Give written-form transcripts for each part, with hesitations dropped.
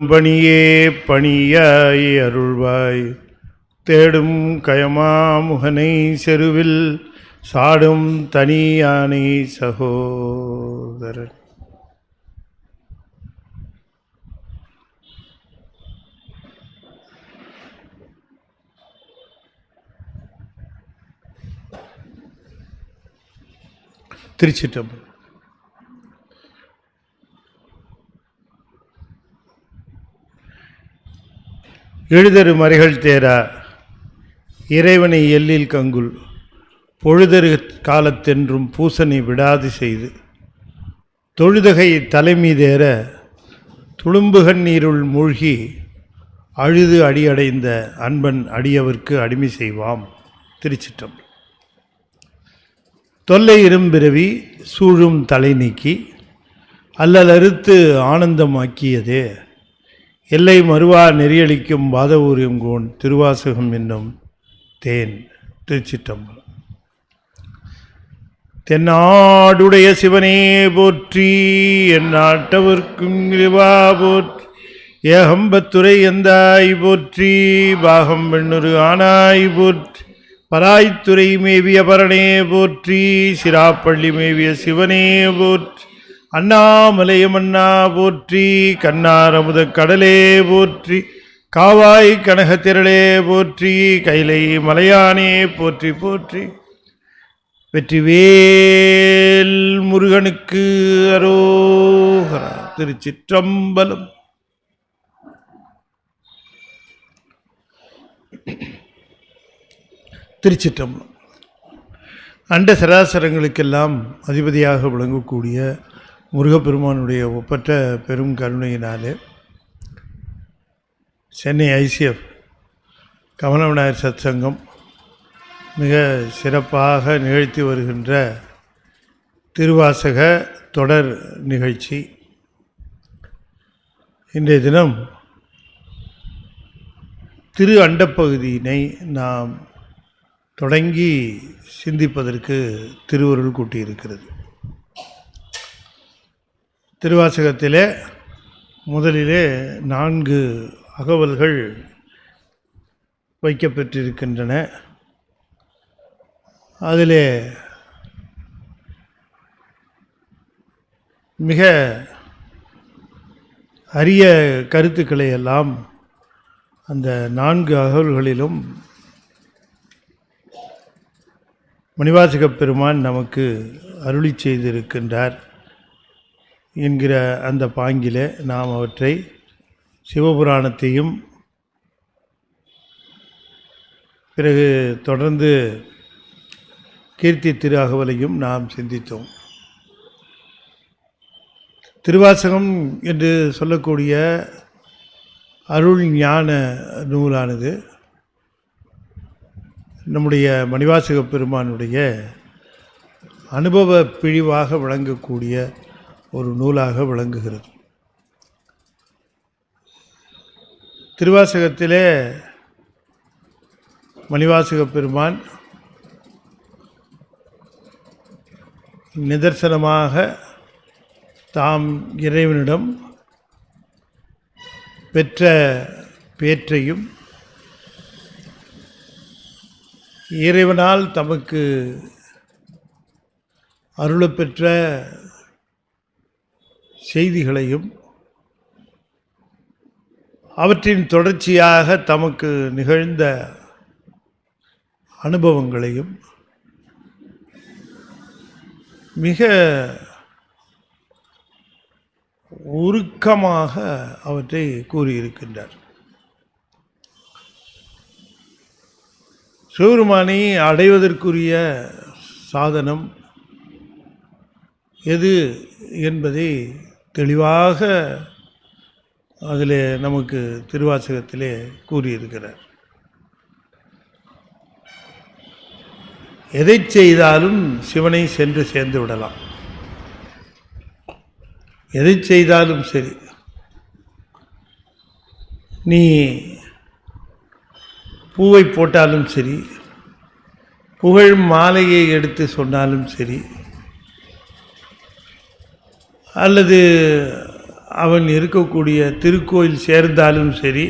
பணியே பணியாய் அருள்வாய் தேடும் கயமாமுகனை செருவில் சாடும் தனியானை சகோதரன். திருச்சிற்றம்பலம். எழுதரு மறைகள் தேரா இறைவனை எல்லில் கங்குல் பொழுதரு காலத்தென்றும் பூசனை விடாது செய்து தொழுதகை தலைமீதேற துளும்புகன் நீருள் மூழ்கி அழுது அடியடைந்த அன்பன் அடியவர்க்கு அடிமை செய்வாம். திருச்சிற்றம்பலம். தொல்லை இரும்பிறவி சூழும் தலை நீக்கி அல்லலறுத்து ஆனந்தமாக்கியதே எல்லை மறுவா நெறியளிக்கும் வாதவூரியங்கோன் திருவாசகம் என்னும் தேன். திருச்சிற்றம்பலம். தென்னாடுடைய சிவனே போற்றி, என் நாட்டவர்க்கும் இறைவா போற்றி, ஏகம்பத்துரை எந்தாய் போற்றி, பாகம் பெண்ணுரு ஆனாய் போற்றி, பராய்த்துறை மேவிய பரணே போற்றி, சிராப்பள்ளி மேவிய சிவனே போற்றி, அண்ணாமலையமன்னா போற்றி, கண்ணாரமுத கடலே போற்றி, காவாய் கனகத்திரளே போற்றி, கைலை மலையானே போற்றி போற்றி. வெற்றிவேல் முருகனுக்கு அரோகரா. திருச்சிற்றம்பலம். திருச்சிற்றம்பலம். அண்ட சராசரங்களுக்கெல்லாம் அதிபதியாக விளங்கக்கூடிய முருகப்பெருமானுடைய ஒப்பற்ற பெரும் கருணையினாலே சென்னை ஐசிஎஃப் கமலவிநாயகர் சத்சங்கம் மிக சிறப்பாக நிகழ்த்தி வருகின்ற திருவாசக தொடர் நிகழ்ச்சி. இன்றைய தினம் திரு அண்டப்பகுதியினை நாம் தொடங்கி சிந்திப்பதற்கு திருவருள் கூட்டியிருக்கிறது. திருவாசகத்திலே முதலிலே 4 அகவல்கள் வைக்கப்பெற்றிருக்கின்றன. அதிலே மிக அரிய கருத்துக்களை எல்லாம் அந்த 4 அகவல்களிலும் மணிவாசகப் பெருமான் நமக்கு அருளி செய்திருக்கின்றார் என்கிற அந்த பாங்கிலே நாம் அவற்றை சிவபுராணத்தையும் பிறகு தொடர்ந்து கீர்த்தி திரு அகவலையும் நாம் சிந்தித்தோம். திருவாசகம் என்று சொல்லக்கூடிய அருள் ஞான நூலானது நம்முடைய மணிவாசகப் பெருமானுடைய அனுபவ பிழிவாக விளங்கக்கூடிய ஒரு நூலாக விளங்குகிறது. திருவாசகத்திலே மணிவாசகப் பெருமான் நிதர்சனமாக தாம் இறைவனிடம் பெற்ற பேற்றையும் இறைவனால் தமக்கு அருளப்பெற்ற செய்திகளையும் அவற்றின் தொடர்ச்சியாக தமக்கு நிகழ்ந்த அனுபவங்களையும் மிக உருக்கமாக அவற்றை கூறியிருக்கின்றார். சிவபெருமானை அடைவதற்குரிய சாதனம் எது என்பதை தெளிவாக அதிலே நமக்கு திருவாசகத்திலே கூறியிருக்கிறார். எதை செய்தாலும் சிவனை சென்று சேர்ந்து விடலாம். எதை செய்தாலும் சரி, நீ பூவை போட்டாலும் சரி, புகழ் மாலையை எடுத்து சொன்னாலும் சரி, அல்லது அவன் இருக்கக்கூடிய திருக்கோயில் சேர்ந்தாலும் சரி,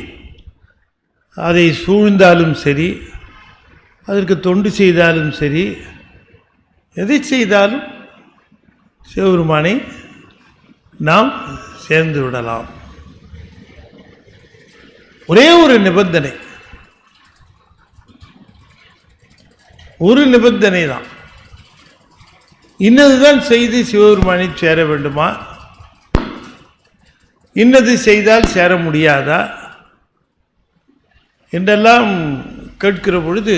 அதை சூழ்ந்தாலும் சரி, அதற்கு தொண்டு செய்தாலும் சரி, எதை செய்தாலும் சிவபெருமானை நாம் சேர்ந்து விடலாம். ஒரே ஒரு நிபந்தனை, ஒரு நிபந்தனை தான். இன்னதுதான் செய்து சிவபெருமானை சேர வேண்டுமா, இன்னது செய்தால் சேர முடியாதா என்றெல்லாம் கேட்கிற பொழுது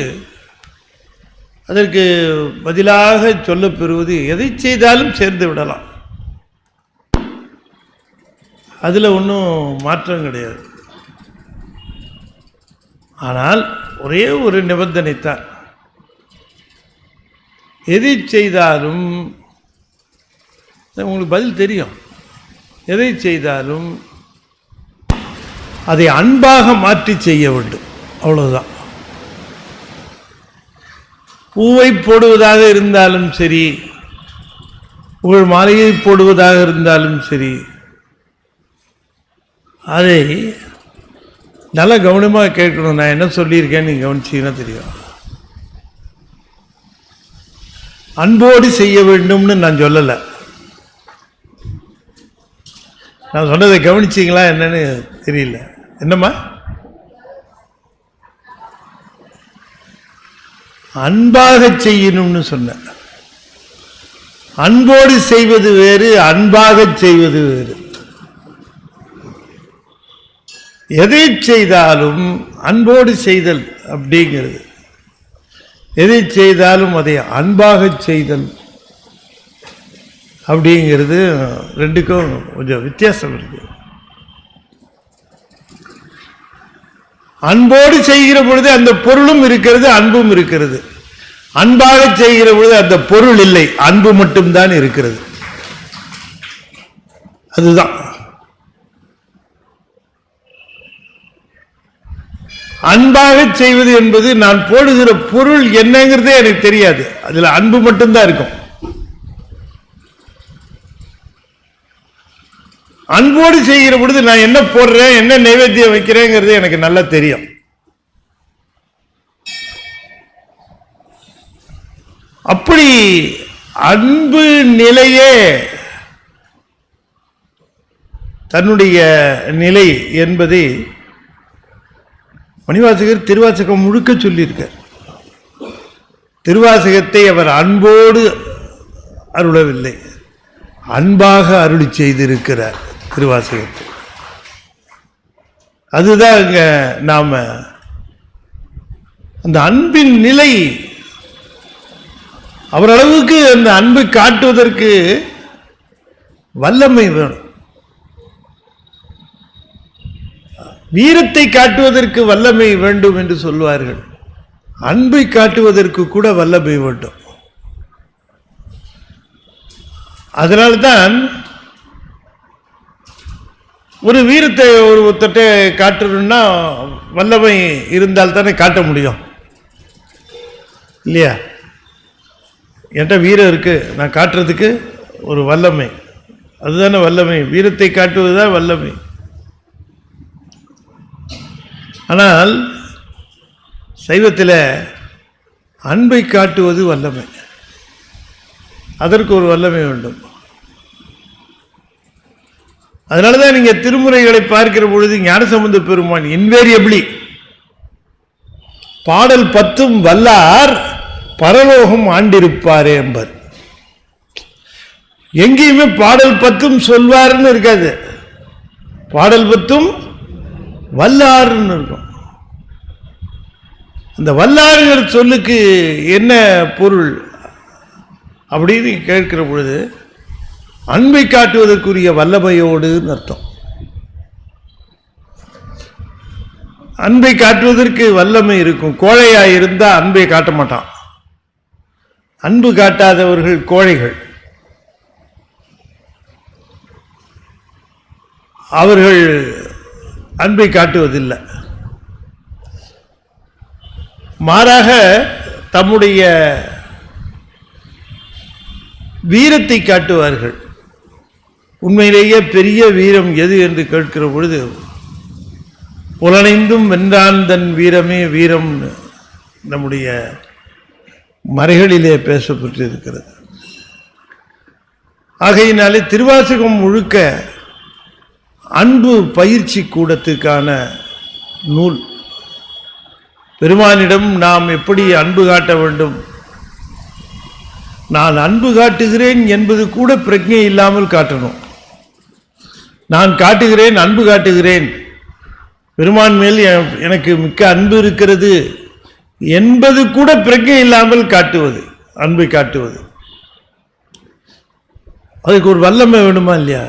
அதற்கு பதிலாக சொல்லப்பெறுவது எதை செய்தாலும் சேர்ந்து விடலாம். அதில் ஒன்றும் மாற்றம் கிடையாது. ஆனால் ஒரே ஒரு நிபந்தனை தான், எதை செய்தாலும் உங்களுக்கு பதில் தெரியும். எதை செய்தாலும் அதை அன்பாக மாற்றி செய்ய வேண்டும், அவ்வளவுதான். பூவை போடுவதாக இருந்தாலும் சரி, உங்கள் மாலையை போடுவதாக இருந்தாலும் சரி, அதை நல்லா கவனமாக கேட்கணும். நான் என்ன சொல்லியிருக்கேன்னு நீங்கள் கவனிச்சிங்கன்னா தெரியும். அன்போடு செய்ய வேண்டும்னு நான் சொல்லலை. நான் சொன்னதை கவனிச்சிங்களா என்னன்னு தெரியல. என்னம்மா? அன்பாக செய்யணும்னு சொன்னேன். அன்போடு செய்வது வேறு, அன்பாக செய்வது வேறு. எதை செய்தாலும் அன்போடு செய்தல் அப்படிங்கிறது, எதை செய்தாலும் அதை அன்பாக செய்தல் அப்படிங்கிறது ரெண்டுக்கும் கொஞ்சம் வித்தியாசம் இருக்கு. அன்போடு செய்கிற பொழுது அந்த பொருளும் இருக்கிறது, அன்பும் இருக்கிறது. அன்பாக செய்கிற பொழுது அந்த பொருள் இல்லை, அன்பு மட்டும்தான் இருக்கிறது. அதுதான் அன்பாக செய்வது என்பது. நான் போடுகிற பொருள் என்னங்கிறதே எனக்கு தெரியாது, அதுல அன்பு மட்டும்தான் இருக்கும். அன்போடு செய்கிற பொழுது நான் என்ன போடுறேன், என்ன நைவேத்தியம் வைக்கிறேங்கிறது எனக்கு நல்லா தெரியும். அப்படி அன்பு நிலையே தன்னுடைய நிலை என்பதை மணிவாசகர் திருவாசகம் முழுக்க சொல்லியிருக்கார். திருவாசகத்தை அவர் அன்போடு அருளவில்லை, அன்பாக அருளி செய்திருக்கிறார் திருவாசகத்தை. அதுதான் இங்க நாம அந்த அன்பின் நிலை, அவரளவுக்கு அந்த அன்பை காட்டுவதற்கு வல்லமை வேணும். வீரத்தை காட்டுவதற்கு வல்லமை வேண்டும் என்று சொல்வார்கள், அன்பை காட்டுவதற்கு கூட வல்லமை வேண்டும். அதனால்தான் ஒரு வீரத்தை ஒருத்தட்ட காட்டணும்னா வல்லமை இருந்தால் தானே காட்ட முடியும், இல்லையா? என்கிட்ட வீரம் இருக்கு, நான் காட்டுறதுக்கு ஒரு வல்லமை, அதுதானே வல்லமை. வீரத்தை காட்டுவதுதான் வல்லமை. ஆனால் சைவத்தில் அன்பை காட்டுவது வல்லமை, அதற்கு ஒரு வல்லமை வேண்டும். அதனாலதான் நீங்க திருமுறைகளை பார்க்கிற பொழுது ஞானசம்பந்த பெருமான் இன்வேரியபிளி பாடல் 10 வல்லார் பரலோகம் ஆண்டிருப்பாரே என்பர். எங்கேயுமே பாடல் 10 சொல்வார்னு இருக்காது, பாடல் 10 வல்லார்னு இருக்கும். அந்த வல்லாருங்கிற சொல்லுக்கு என்ன பொருள் அப்படின்னு கேட்கிற பொழுது அன்பை காட்டுவதற்குரிய வல்லமையோடு அர்த்தம். அன்பை காட்டுவதற்கு வல்லமை இருக்கும். கோழையா இருந்தா அன்பை காட்ட மாட்டான். அன்பு காட்டாதவர்கள் கோழைகள். அவர்கள் அன்பை காட்டுவதில்லை, மாறாக தம்முடைய வீரத்தை காட்டுவார்கள். உண்மையிலேயே பெரிய வீரம் எது என்று கேட்கிற பொழுது, புலனைந்தும் வென்றான் தன் வீரமே வீரம் நம்முடைய மறைகளிலே பேசப்பட்டிருக்கிறது. ஆகையினாலே திருவாசகம் முழுக்க அன்பு பயிற்சி கூடத்துக்கான நூல். பெருமானிடம் நாம் எப்படி அன்பு காட்ட வேண்டும், நான் அன்பு காட்டுகிறேன் என்பது கூட பிரஜை இல்லாமல் காட்டணும். நான் காட்டுகிறேன், அன்பு காட்டுகிறேன், பெருமான் மேல் எனக்கு மிக்க அன்பு இருக்கிறது என்பது கூட பிரஜை இல்லாமல் காட்டுவது, அன்பை காட்டுவது. அதுக்கு ஒரு வல்லமை வேணுமா இல்லையா?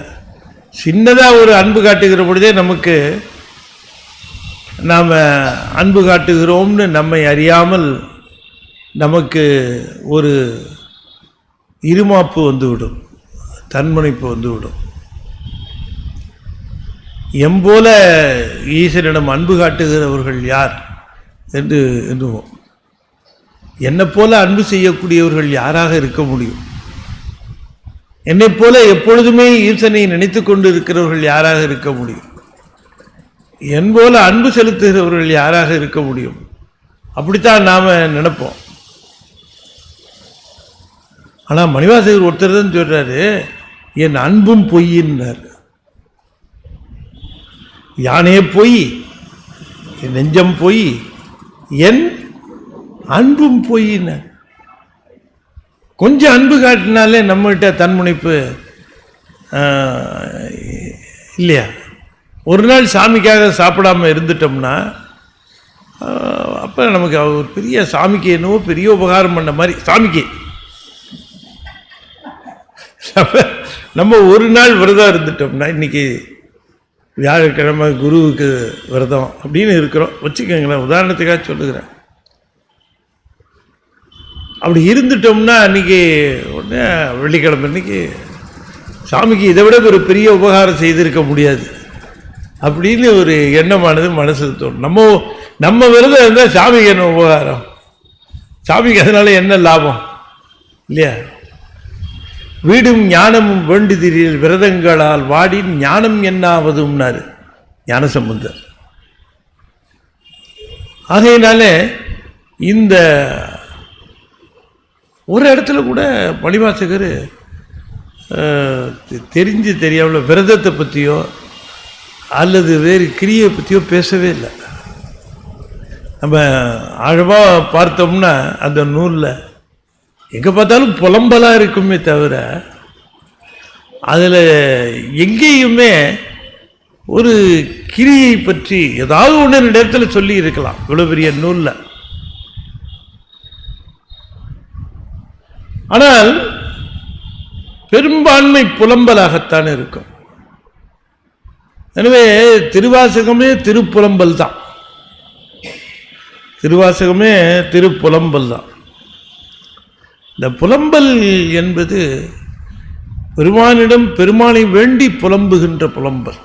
சின்னதாக ஒரு அன்பு காட்டுகிற பொழுதே நமக்கு நாம் அன்பு காட்டுகிறோம்னு நம்மை அறியாமல் நமக்கு ஒரு இருமாப்பு வந்துவிடும், தன்முனைப்பு வந்துவிடும். எம்போல ஈசனிடம் அன்பு காட்டுகிறவர்கள் யார் என்று எண்ணுவோம். என்னை போல அன்பு செய்யக்கூடியவர்கள் யாராக இருக்க முடியும்? என்னை போல எப்பொழுதுமே ஈசனை நினைத்து கொண்டு இருக்கிறவர்கள் யாராக இருக்க முடியும்? என் போல அன்பு செலுத்துகிறவர்கள் யாராக இருக்க முடியும்? அப்படித்தான் நாம் நினைப்போம். ஆனால் மணிவாசகர் ஒருத்தர் தான் சொல்றாரு, என் அன்பும் பொய்யின்னார். யானே பொய், என் நெஞ்சம் பொய், என் அன்பும் பொய்யினார். கொஞ்சம் அன்பு காட்டினாலே நம்மகிட்ட தன்முனைப்பு இல்லையா? ஒரு நாள் சாமிக்காக சாப்பிடாம இருந்துட்டோம்னா அப்போ நமக்கு ஒரு பெரிய சாமிக்கு என்னவோ பெரிய உபகாரம் பண்ண மாதிரி. சாமிக்கு நம்ம ஒரு நாள் விரதம் இருந்துட்டோம்னா, இன்னைக்கு வியாழக்கிழமை குருவுக்கு விரதம் அப்படின்னு இருக்கிறோம் வச்சுக்கோங்களேன், உதாரணத்துக்காக சொல்லுகிறேன். அப்படி இருந்துட்டோம்னா அன்றைக்கி உடனே வெள்ளிக்கிழமை அன்றைக்கி சாமிக்கு இதை விட ஒரு பெரிய உபகாரம் செய்திருக்க முடியாது அப்படின்னு ஒரு எண்ணமானது மனசுக்கு தோணும். நம்ம விரதம் இருந்தால் சாமிக்கு என்ன உபகாரம், சாமிக்கு அதனால என்ன லாபம் இல்லையா? வீடும் ஞானமும் வேண்டுதிரில் விரதங்களால் வாடி ஞானம் என்னாவதும்னாரு ஞானசம்பந்தர். ஆகையினாலே இந்த ஒரு இடத்துல கூட மணிவாசகர் தெரிஞ்சு தெரியாமல் விரதத்தை பற்றியோ அல்லது வேறு கிரியை பற்றியோ பேசவே இல்லை. நம்ம ஆழமாக பார்த்தோம்னா அந்த நூலில் எங்கே பார்த்தாலும் புலம்பலாக இருக்குமே தவிர அதில் எங்கேயுமே ஒரு கிரியை பற்றி ஏதாவது ஒன்று இடத்துல சொல்லி இருக்கலாம் இவ்வளோ பெரிய நூலில். ஆனால் பெரும்பான்மை புலம்பலாகத்தான் இருக்கும். எனவே திருவாசகமே திருப்புலம்பல் தான், திருவாசகமே திருப்புலம்பல் தான். இந்த புலம்பல் என்பது பெருமானிடம் பெருமானை வேண்டி புலம்புகின்ற புலம்பல்.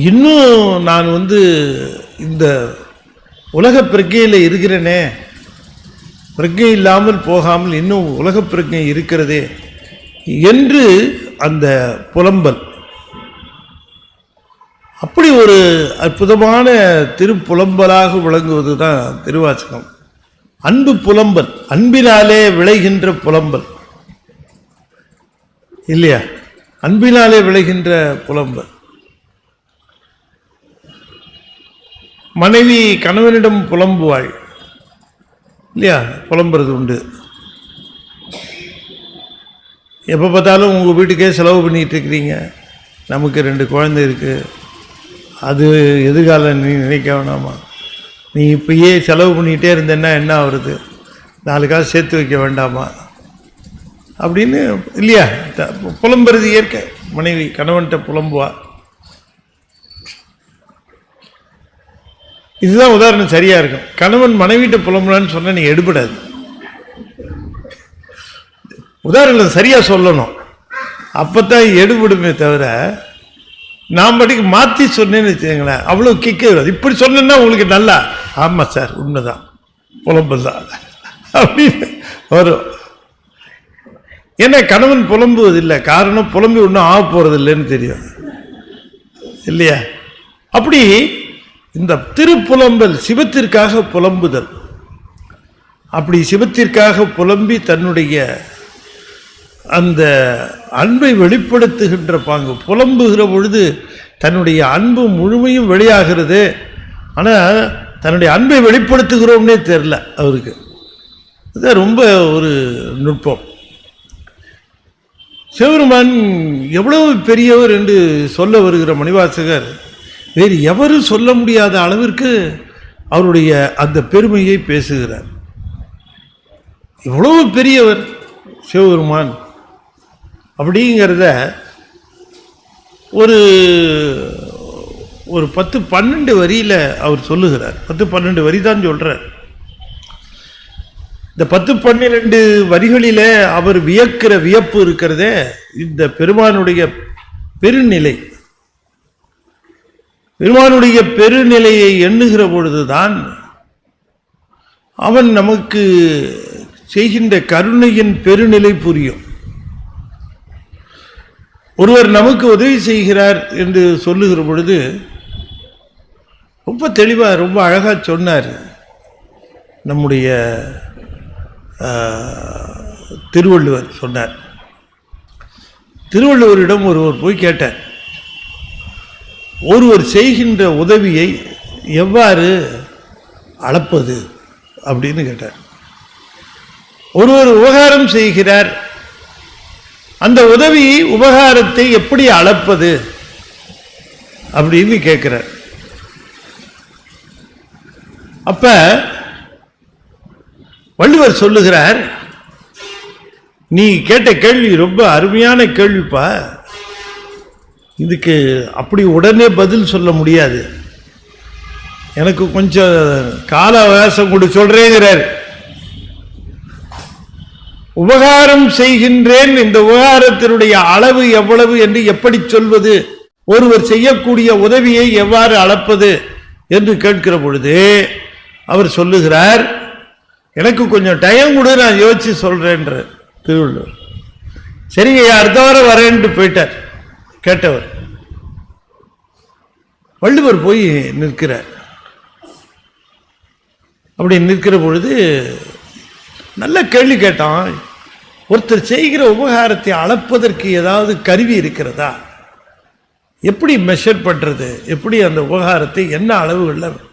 இன்னும் நான் இந்த உலக பிரஜையில் இருக்கிறேனே, பிரஜை இல்லாமல் போகாமல் இன்னும் உலக பிரஜை இருக்கிறதே என்று அந்த புலம்பல். அப்படி ஒரு அற்புதமான திருப்புலம்பலாக விளங்குவது தான் திருவாசகம். அன்பு புலம்பல், அன்பினாலே விளைகின்ற புலம்பல் இல்லையா? அன்பினாலே விளைகின்ற புலம்பல். மனைவி கணவனிடம் புலம்புவாள் இல்லையா? புலம்புறது உண்டு. எப்போ பார்த்தாலும் உங்கள் வீட்டுக்கே செலவு பண்ணிகிட்டு இருக்கிறீங்க, நமக்கு 2 குழந்தை இருக்குது, அது எதிர்காலம் நீ நினைக்க வேணாமா, நீ இப்பயே செலவு பண்ணிகிட்டே இருந்தேன்னா என்ன ஆகுறது, 4 காசு சேர்த்து வைக்க வேண்டாமா அப்படின்னு இல்லையா? புலம்புறது இயற்கை. மனைவி கணவன்கிட்ட புலம்புவா. இதுதான் உதாரணம் சரியா இருக்கும். கணவன் மனைவிட்ட புலம்புறான்னு சொன்னா நீங்க எடுபடாது. உதாரணம் சரியா சொல்லணும், அப்பதான் எடுபடுமே தவிர நான் படிக்க மாற்றி சொன்னேன்னு வச்சுக்கோங்களேன், அவ்வளோ கிக்க. இப்படி சொன்னேன்னா உங்களுக்கு நல்லா, ஆமாம் சார் உண்மைதான், புலம்பல் தான் அப்படின்னு வரும். ஏன்னா கணவன் புலம்புவதில்லை, காரணம் புலம்பி ஒன்றும் ஆக போறது இல்லைன்னு தெரியும் இல்லையா? அப்படி இந்த திருப்புலம்பல் சிவத்திற்காக புலம்புதல், அப்படி சிவத்திற்காக புலம்பி தன்னுடைய அந்த அன்பை வெளிப்படுத்துகின்ற பாங்கு, புலம்புகிற பொழுது தன்னுடைய அன்பு முழுமையும் வெளியாகிறது. ஆனால் தன்னுடைய அன்பை வெளிப்படுத்துகிறோம்னே தெரில அவருக்கு. இதுதான் ரொம்ப ஒரு நுட்பம். சிவபெருமான் எவ்வளவு பெரியவர் என்று சொல்ல வருகிற மணிவாசகர் வேறு எவரும் சொல்ல முடியாத அளவிற்கு அவருடைய அந்த பெருமையை பேசுகிறார். இவ்வளவு பெரியவர் சிவபெருமான் அப்படிங்கிறத ஒரு ஒரு 10-12 வரியில் அவர் சொல்லுகிறார். 10-12 வரி தான் சொல்கிறார். இந்த 10-12 வரிகளில் அவர் வியக்கிற வியப்பு இருக்கிறதே, இந்த பெருமானுடைய பெருநிலை. பெருமானுடைய பெருநிலையை எண்ணுகிற பொழுதுதான் அவன் நமக்கு செய்கின்ற கருணையின் பெருநிலை புரியும். ஒருவர் நமக்கு உதவி செய்கிறார் என்று சொல்லுகிற பொழுது ரொம்ப தெளிவாக ரொம்ப அழகாக சொன்னார் நம்முடைய திருவள்ளுவர். சொன்னார், திருவள்ளுவரிடம் ஒருவர் போய் கேட்டார், ஒருவர் செய்கின்ற உதவியை எவ்வாறு அளப்பது அப்படின்னு கேட்டார். ஒருவர் உபகாரம் செய்கிறார், அந்த உதவி உபகாரத்தை எப்படி அளப்பது அப்படின்னு கேட்கிறார். அப்ப வள்ளுவர் சொல்லுகிறார், நீ கேட்ட கேள்வி ரொம்ப அருமையான கேள்விப்பா, இதுக்கு அப்படி உடனே பதில் சொல்ல முடியாது, எனக்கு கொஞ்சம் கால அவகாசம் கொண்டு சொல்றேங்கிறார். உபகாரம் செய்கின்றேன், இந்த உபகாரத்தினுடைய அளவு எவ்வளவு என்று எப்படி சொல்வது, ஒருவர் செய்யக்கூடிய உதவியை எவ்வாறு அளப்பது என்று கேட்கிற பொழுது அவர் சொல்லுகிறார், எனக்கு கொஞ்சம் டைம் கொடு, நான் யோசிச்சு சொல்றேன்ற திருவள்ளுவர். சரிங்க, அடுத்த வாரம் வரேன்ட்டு போயிட்டார் கேட்டவர். வள்ளுவர் போய் நிற்கிறார். அப்படி நிற்கிற பொழுது நல்ல கேள்வி கேட்டான். ஒருத்தர் செய்கிற உபகாரத்தை அளப்பதற்கு ஏதாவது கருவி இருக்கிறதா, எப்படி மெஷர் பண்றது, எப்படி அந்த உபகாரத்தை என்ன அளவுகளில்,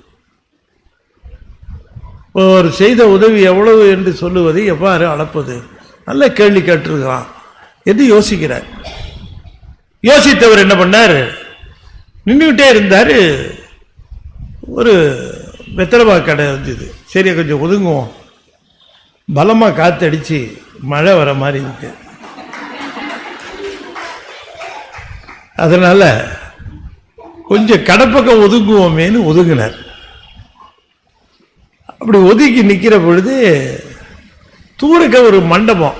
ஒரு செய்த உதவி எவ்வளவு என்று சொல்லுவதை எவ்வாறு அளப்பது, நல்ல கேள்வி கேட்டிருக்கிறான் என்று யோசிக்கிறார். யோசித்தவர் என்ன பண்ணார், நின்றுகிட்டே இருந்தார். ஒரு வெத்தலைபா கடை இருந்தது. சரி கொஞ்சம் ஒதுங்குவோம், பலமாக காற்றடிச்சு மழை வர மாதிரி இருக்கு, அதனால கொஞ்சம் கடப்பக்கம் ஒதுங்குவோமேன்னு ஒதுங்கினார். அப்படி ஒதுக்கி நிற்கிற பொழுது தூரக்க ஒரு மண்டபம்,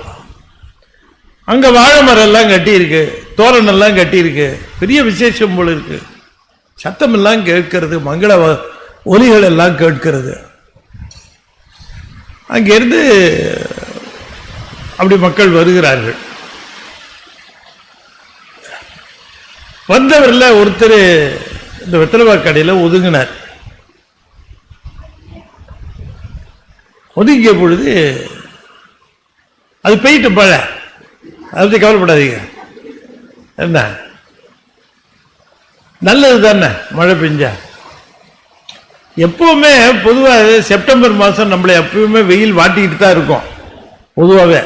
அங்க வாழை மரம் எல்லாம் கட்டி இருக்கு, தோரணெல்லாம் கட்டி இருக்கு, பெரிய விசேஷம் போல இருக்கு, சத்தம் எல்லாம் கேட்கிறது, மங்கள ஒலிகள் எல்லாம் கேட்கிறது. அங்கிருந்து அப்படி மக்கள் வருகிறார்கள். வந்தவர்ல ஒருத்தர் இந்த வெத்தலைபா கடையில் ஒதுங்கினார். ஒதுங்கிய பொழுது அது போயிட்டு பழ, அதை பற்றி கவலைப்படாதீங்க, என்ன நல்லது தானே மழை பெஞ்சா. எப்பவுமே பொதுவாக செப்டம்பர் மாதம் நம்மளை எப்பவுமே வெயில் வாட்டிக்கிட்டு தான் இருக்கும் பொதுவாகவே.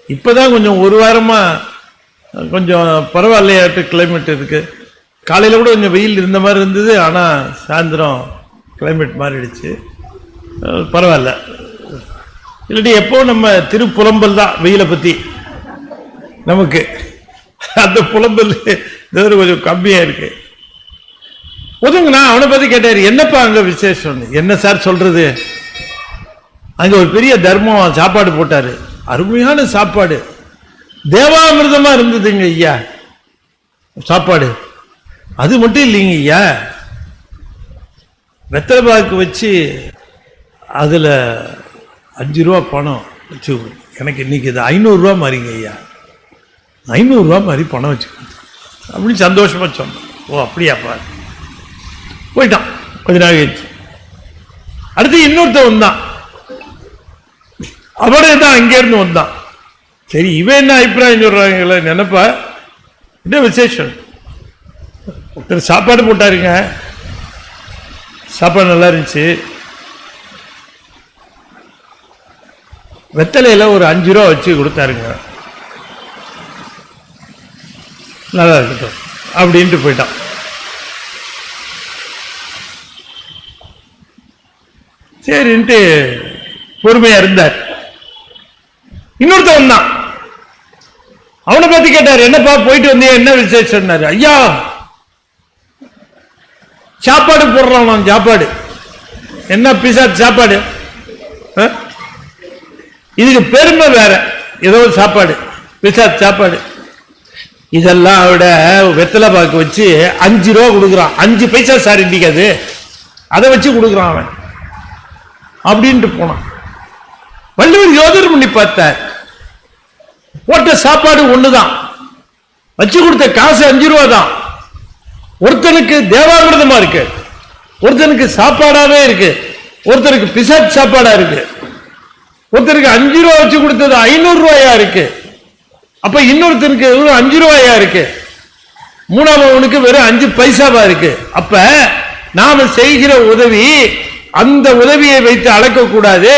இப்போதான் கொஞ்சம் ஒரு வாரமாக கொஞ்சம் பரவாயில்லையாட்டு கிளைமேட் இருக்கு. காலையில் கூட கொஞ்சம் வெயில் இருந்த மாதிரி இருந்தது, ஆனால் சாயந்தரம் கிளைமேட் மாறிடுச்சு, பரவாயில்ல. இல்லாட்டி எப்போ நம்ம திருப்புலம்பல் தான் வெயிலை பற்றி நமக்கு, அந்த புலம்பல் கொஞ்சம் கம்மியாக இருக்கு. ஒதுங்கண்ணா அவனை பற்றி கேட்டார், என்னப்பா அங்கே விசேஷம், என்ன சார் சொல்றது, அங்கே ஒரு பெரிய தர்மம் சாப்பாடு போட்டார், அருமையான சாப்பாடு, தேவாமிர்தமா இருந்ததுங்க ஐயா சாப்பாடு. அது மட்டும் இல்லைங்க ஐயா, வெத்தலைபாக்கு வச்சு அதில் 5 ரூபா பணம் வச்சு எனக்கு இன்னைக்கு இது 500 ரூபா மாறிங்க ஐயா 500 ரூபா மாதிரி பணம் வச்சுக்கணும் அப்படின்னு சந்தோஷமா சொன்னான். ஓ அப்படியாப்பா, போயிட்டான். கொஞ்ச நாள் கழிச்சு அடுத்து இன்னொருத்த வந்தான். அவனே தான் அங்கேருந்து வந்தான். சரி இவன் என்ன அபிப்பிராயம் சொல்றாங்களே நினைப்பா, என்ன விசேஷம், ஒருத்தர் சாப்பாடு போட்டாருங்க, சாப்பாடு நல்லா இருந்துச்சு, வெத்தலையில ஒரு 5 ரூபா வச்சு கொடுத்தாருங்க, நல்லா இருக்கட்டும் அப்படின்ட்டு போயிட்டான். சரின்ட்டு பொறுமையா இருந்தார். இன்னொருத்த வந்தான். அவனை பத்தி கேட்டார், என்னப்பா போயிட்டு வந்தியா, என்ன விசேஷம்? ஐயா சாப்பாடு போடுறான், சாப்பாடு என்ன பிசா சாப்பாடு, இதுக்கு பெருமை வேற, ஏதோ சாப்பாடு பிசா சாப்பாடு. இதெல்லாம் விட வெத்தலை பாக்கு வச்சு 5 ரூபா கொடுக்குறான், 5 பைசா சார் இண்டிக்காது, அதை வச்சு கொடுக்குறான் அவன் அப்படின்ட்டு போனான். வள்ளுவர் யோசனை பண்ணி பார்த்தார், போட்ட சாப்பாடு ஒண்ணுதான், வச்சு கொடுத்த காசு 5 ரூபா தான். ஒருத்தனுக்கு தேவாமிர்தமா இருக்கு, ஒருத்தனுக்கு சாப்பாடாவே இருக்கு, ஒருத்தருக்கு பிசாட் சாப்பாடா இருக்கு, ஒருத்தருக்கு 5 ரூபா வச்சு கொடுத்தது 500 ரூபாயா இருக்கு, அப்ப இன்னொருத்தருக்கு 5 ரூபாயா இருக்கு, மூணாவதுக்கு வெறும் 5 பைசாவா இருக்கு. அப்ப நாம செய்கிற உதவி அந்த உதவியை வைத்து அளக்க கூடாது,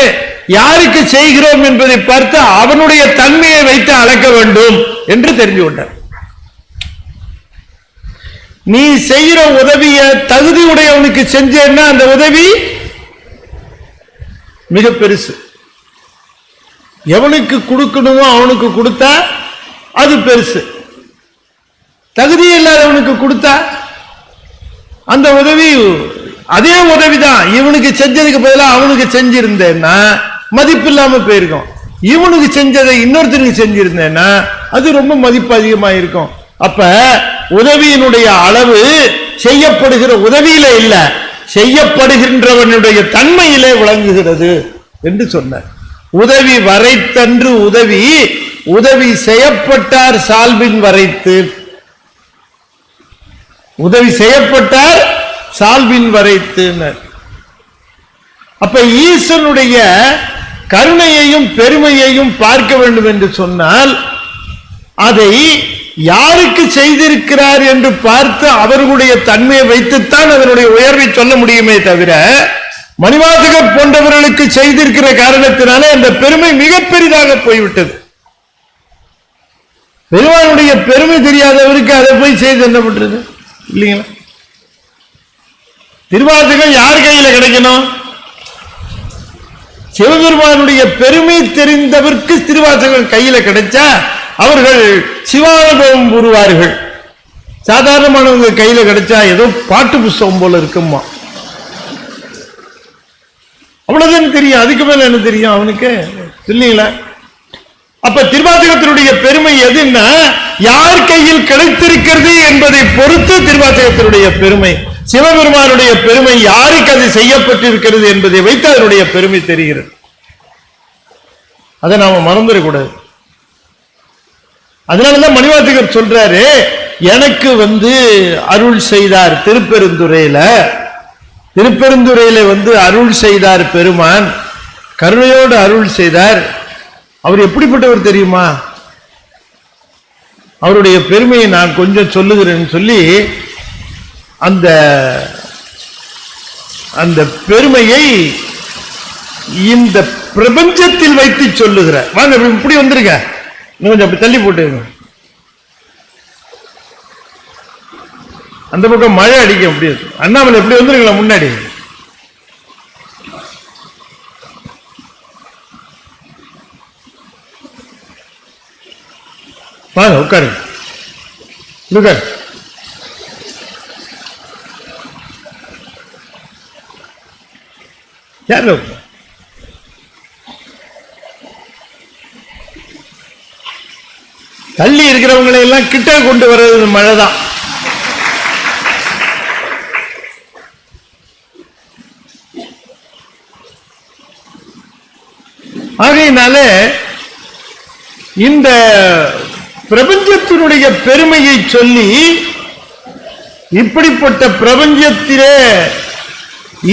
யாருக்கு செய்கிறோம் என்பதை பார்த்து அவனுடைய தன்மையை வைத்து அளக்க வேண்டும் என்று தெரிஞ்சு கொண்டார். நீ செய்கிற உதவிய தகுதி உடையவனுக்கு செஞ்சேன்னா அந்த உதவி மிக பெருசு. எவனுக்கு கொடுக்கணுமோ அவனுக்கு கொடுத்தா அது பெருசு. தகுதி இல்லாதவனுக்கு கொடுத்தா அந்த உதவி அதே உதவிதான், இவனுக்கு செஞ்சதுக்கு பதிலாக அவனுக்கு செஞ்சிருந்தேன்னா மதிப்பு இல்லாம போயிருக்கும். இவனுக்கு செஞ்சதை இன்னொருத்தருக்கு செஞ்சிருந்தேன்னா அது ரொம்ப மதிப்பு அதிகமாக இருக்கும். அப்ப உதவியினுடைய அளவு செய்யப்படுகிற உதவியில இல்ல, செய்யப்படுகின்றவனுடைய தன்மையிலே விளங்குகிறது என்று சொன்னார். உதவி வரைத்தன்று உதவி, உதவி செய்யப்பட்டார் சால்பின் வரைத்து, உதவி செய்யப்பட்டார் சால்பின் வரைத்து. அப்ப ஈசனுடைய கருணையையும் பெருமையையும் பார்க்க வேண்டும் என்று சொன்னால் அதை யாருக்கு செய்திருக்கிறார் என்று பார்த்து அவர்களுடைய தன்மையை வைத்துத்தான் அதனுடைய உயர்வை சொல்ல முடியுமே தவிர, மணிவாசகர் போன்றவர்களுக்கு செய்திருக்கிற காரணத்தினாலே அந்த பெருமை மிக பெரிதாக போய்விட்டது. பெருமானுடைய பெருமை தெரியாதவருக்கு அதை போய் செய்து என்ன பண்றது இல்லைங்களா? திருவாசகம் யார் கையில கிடைக்கணும்? சிவபெருமானுடைய பெருமை தெரிந்தவருக்கு திருவாசகம் கையில கிடைச்சா அவர்கள் சிவானுபவம் கூறுவார்கள். சாதாரணமானவங்க கையில கிடைச்சா ஏதோ பாட்டு புஸ்தகம் போல இருக்குமா, அவ்வளவுதான் தெரியும், அதுக்கு மேல என்ன தெரியும் அவனுக்கு இல்லைங்களா? அப்ப திருவாசகத்தினுடைய பெருமை எதுன்னா யார் கையில் கிடைத்திருக்கிறது என்பதை பொறுத்து திருவாசகத்தினுடைய பெருமை. சிவபெருமானுடைய பெருமை யாருக்கு அது செய்யப்பட்டிருக்கிறது என்பதை வைத்து அதனுடைய பெருமை தெரிகிறது. அதை நாம மறந்துடக்கூடாது. அதனாலதான் மணிவாசகர் சொல்றாரு, எனக்கு அருள் செய்தார் திருப்பெருந்துறையில அருள் செய்தார் பெருமான், கருணையோடு அருள் செய்தார். அவர் எப்படிப்பட்டவர் தெரியுமா? அவருடைய பெருமையை நான் கொஞ்சம் சொல்லுகிறேன்னு சொல்லி அந்த அந்த பெருமையை இந்த பிரபஞ்சத்தில் வைத்து சொல்லுகிறார். வாங்க இப்படி வந்துருங்க, கொஞ்சம் அப்படி தள்ளி போட்டுங்க, அந்த பக்கம் மழை அடிக்க முடியாது. அண்ணாமலை எப்படி வந்துருங்களா முன்னாடி? வாங்க உட்காருங்க, உட்காரு. யார் தள்ளி இருக்கிறவங்களை எல்லாம் கிட்ட கொண்டு வர்றது மழைதான். ஆகையினால இந்த பிரபஞ்சத்தினுடைய பெருமையை சொல்லி, இப்படிப்பட்ட பிரபஞ்சத்திலே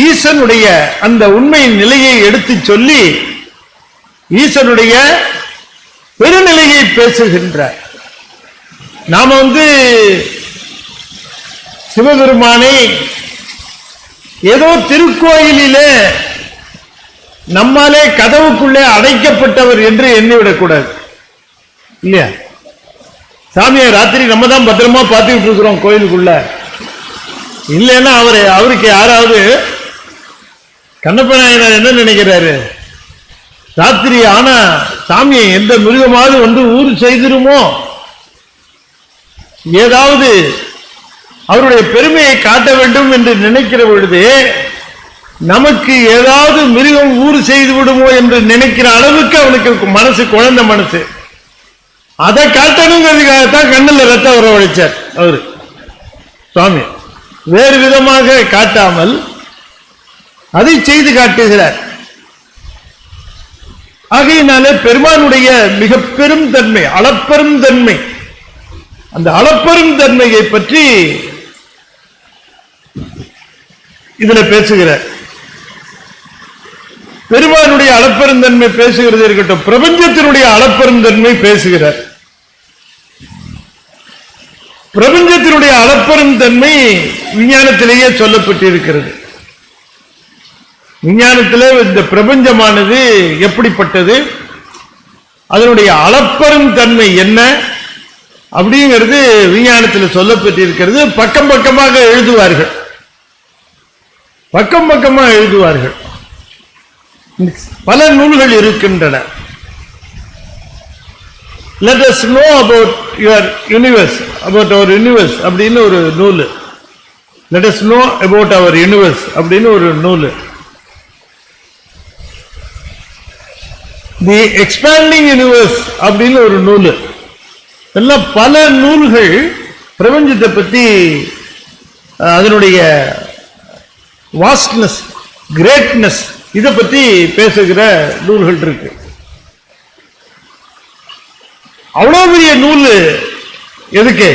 ஈசனுடைய அந்த உண்மை நிலையை எடுத்து சொல்லி ஈசனுடைய பெருநிலையை பேசுகின்றார். நாம சிவபெருமானை ஏதோ திருக்கோயிலிலே நம்மாலே கதவுக்குள்ளே அடைக்கப்பட்டவர் என்று எண்ணிவிடக்கூடாது இல்லையா? சாமியை ராத்திரி நம்ம தான் பத்திரமா பார்த்துக்கிட்டு இருக்கிறோம் கோயிலுக்குள்ள. இல்லைன்னா அவருக்கு யாராவது கண்ணப்ப நாயனார் என்ன நினைக்கிறாரு, ராத்திரி ஆனா சாமியை எந்த மிருகமாவது ஊர் செய்திருமோ, ஏதாவது அவருடைய பெருமையை காட்ட வேண்டும் என்று நினைக்கிற பொழுது நமக்கு ஏதாவது மிருகம் ஊர் செய்து விடுமோ என்று நினைக்கிற அளவுக்கு அவனுக்கு மனசு, குழந்தை மனசு. அதை காட்டணுங்கிறதுக்காகத்தான் கண்ணில் ரத்தம் வரவழைச்சார் அவரு சுவாமி. வேறு விதமாக காட்டாமல் அதை செய்து காட்டுகிறார். ஆகையினாலே பெருமானுடைய மிக பெரும் தன்மை, அளப்பெரும் தன்மை, அந்த அளப்பெரும் தன்மையை பற்றி இதுல பேசுகிறார். பெருமானுடைய அளப்பெருந்தன்மை பேசுகிறது இருக்கட்டும், பிரபஞ்சத்தினுடைய அளப்பெருந்தன்மை பேசுகிறார். பிரபஞ்சத்தினுடைய அளப்பெருந்தன்மை விஞ்ஞானத்திலேயே சொல்லப்பட்டிருக்கிறது. விஞ்ஞானத்திலே இந்த பிரபஞ்சமானது எப்படிப்பட்டது, அதனுடைய அளப்பெரும் தன்மை என்ன அப்படிங்கிறது விஞ்ஞானத்தில் சொல்லப்பட்டிருக்கிறது. பக்கம் பக்கமாக எழுதுவார்கள், பக்கம் பக்கமாக எழுதுவார்கள். பல நூல்கள் இருக்கின்றன. Let us know about your universe, about our universe அப்படின்னு ஒரு நூல். Let us know about our universe அப்படின்னு ஒரு நூல். The expanding universe அப்படின்னு ஒரு நூல். எல்லாம் பல நூல்கள் பிரபஞ்சத்தை பற்றி, அதனுடைய வாஸ்ட்னஸ், கிரேட்னஸ், இதை பற்றி பேசுகிற நூல்கள் இருக்கு. அவ்வளோ பெரிய நூல் எதுக்கு?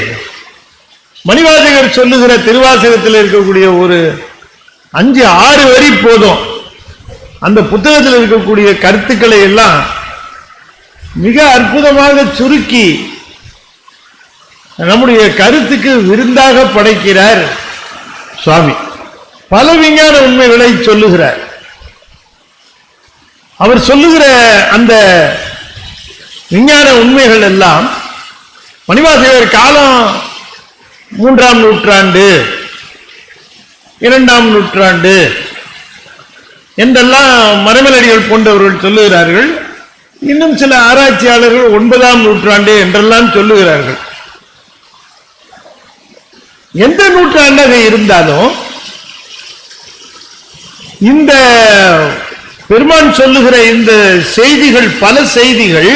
மணிவாசகர் சொல்லுகிற திருவாசகத்தில் இருக்கக்கூடிய ஒரு 5-6 வரி போதும். அந்த புத்தகத்தில் இருக்கக்கூடிய கருத்துக்களை எல்லாம் மிக அற்புதமாக சுருக்கி நம்முடைய கருத்துக்கு விருந்தாக படைக்கிறார் சுவாமி. பல விஞ்ஞான உண்மைகளை சொல்லுகிறார். அவர் சொல்லுகிற அந்த விஞ்ஞான உண்மைகள் எல்லாம் மணிவாசகர் காலம் 3ஆம் நூற்றாண்டு, 2ஆம் நூற்றாண்டு என்றெல்லாம் மரமலடிகள் போன்றவர்கள் சொல்லுகிறார்கள். இன்னும் சில ஆராய்ச்சியாளர்கள் 9ஆம் நூற்றாண்டு என்றெல்லாம் சொல்லுகிறார்கள். எந்த நூற்றாண்டாக இருந்தாலும் இந்த பெருமான் சொல்லுகிற இந்த செய்திகள், பல செய்திகள்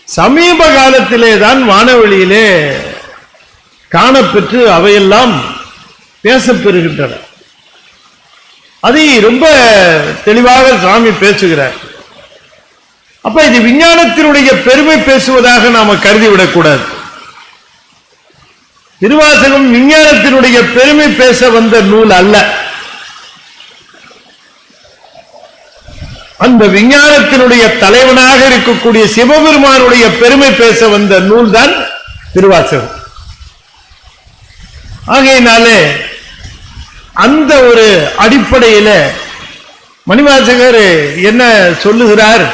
சமீப காலத்திலே தான் வானவெளியிலே காணப்பெற்று அவையெல்லாம் பேசப்பெறுகின்றன. அதை ரொம்ப தெளிவாக சுவாமி பேசுகிறார். அப்ப இது விஞ்ஞானத்தினுடைய பெருமை பேசுவதாக நாம கருதிவிடக்கூடாது. திருவாசகம் விஞ்ஞானத்தினுடைய பெருமை பேச வந்த நூல் அல்ல. அந்த விஞ்ஞானத்தினுடைய தலைவனாக இருக்கக்கூடிய சிவபெருமானுடைய பெருமை பேச வந்த நூல் தான் திருவாசகம். ஆகையினாலே அந்த ஒரு அடிப்படையில மணிவாசகர் என்ன சொல்லுகிறார்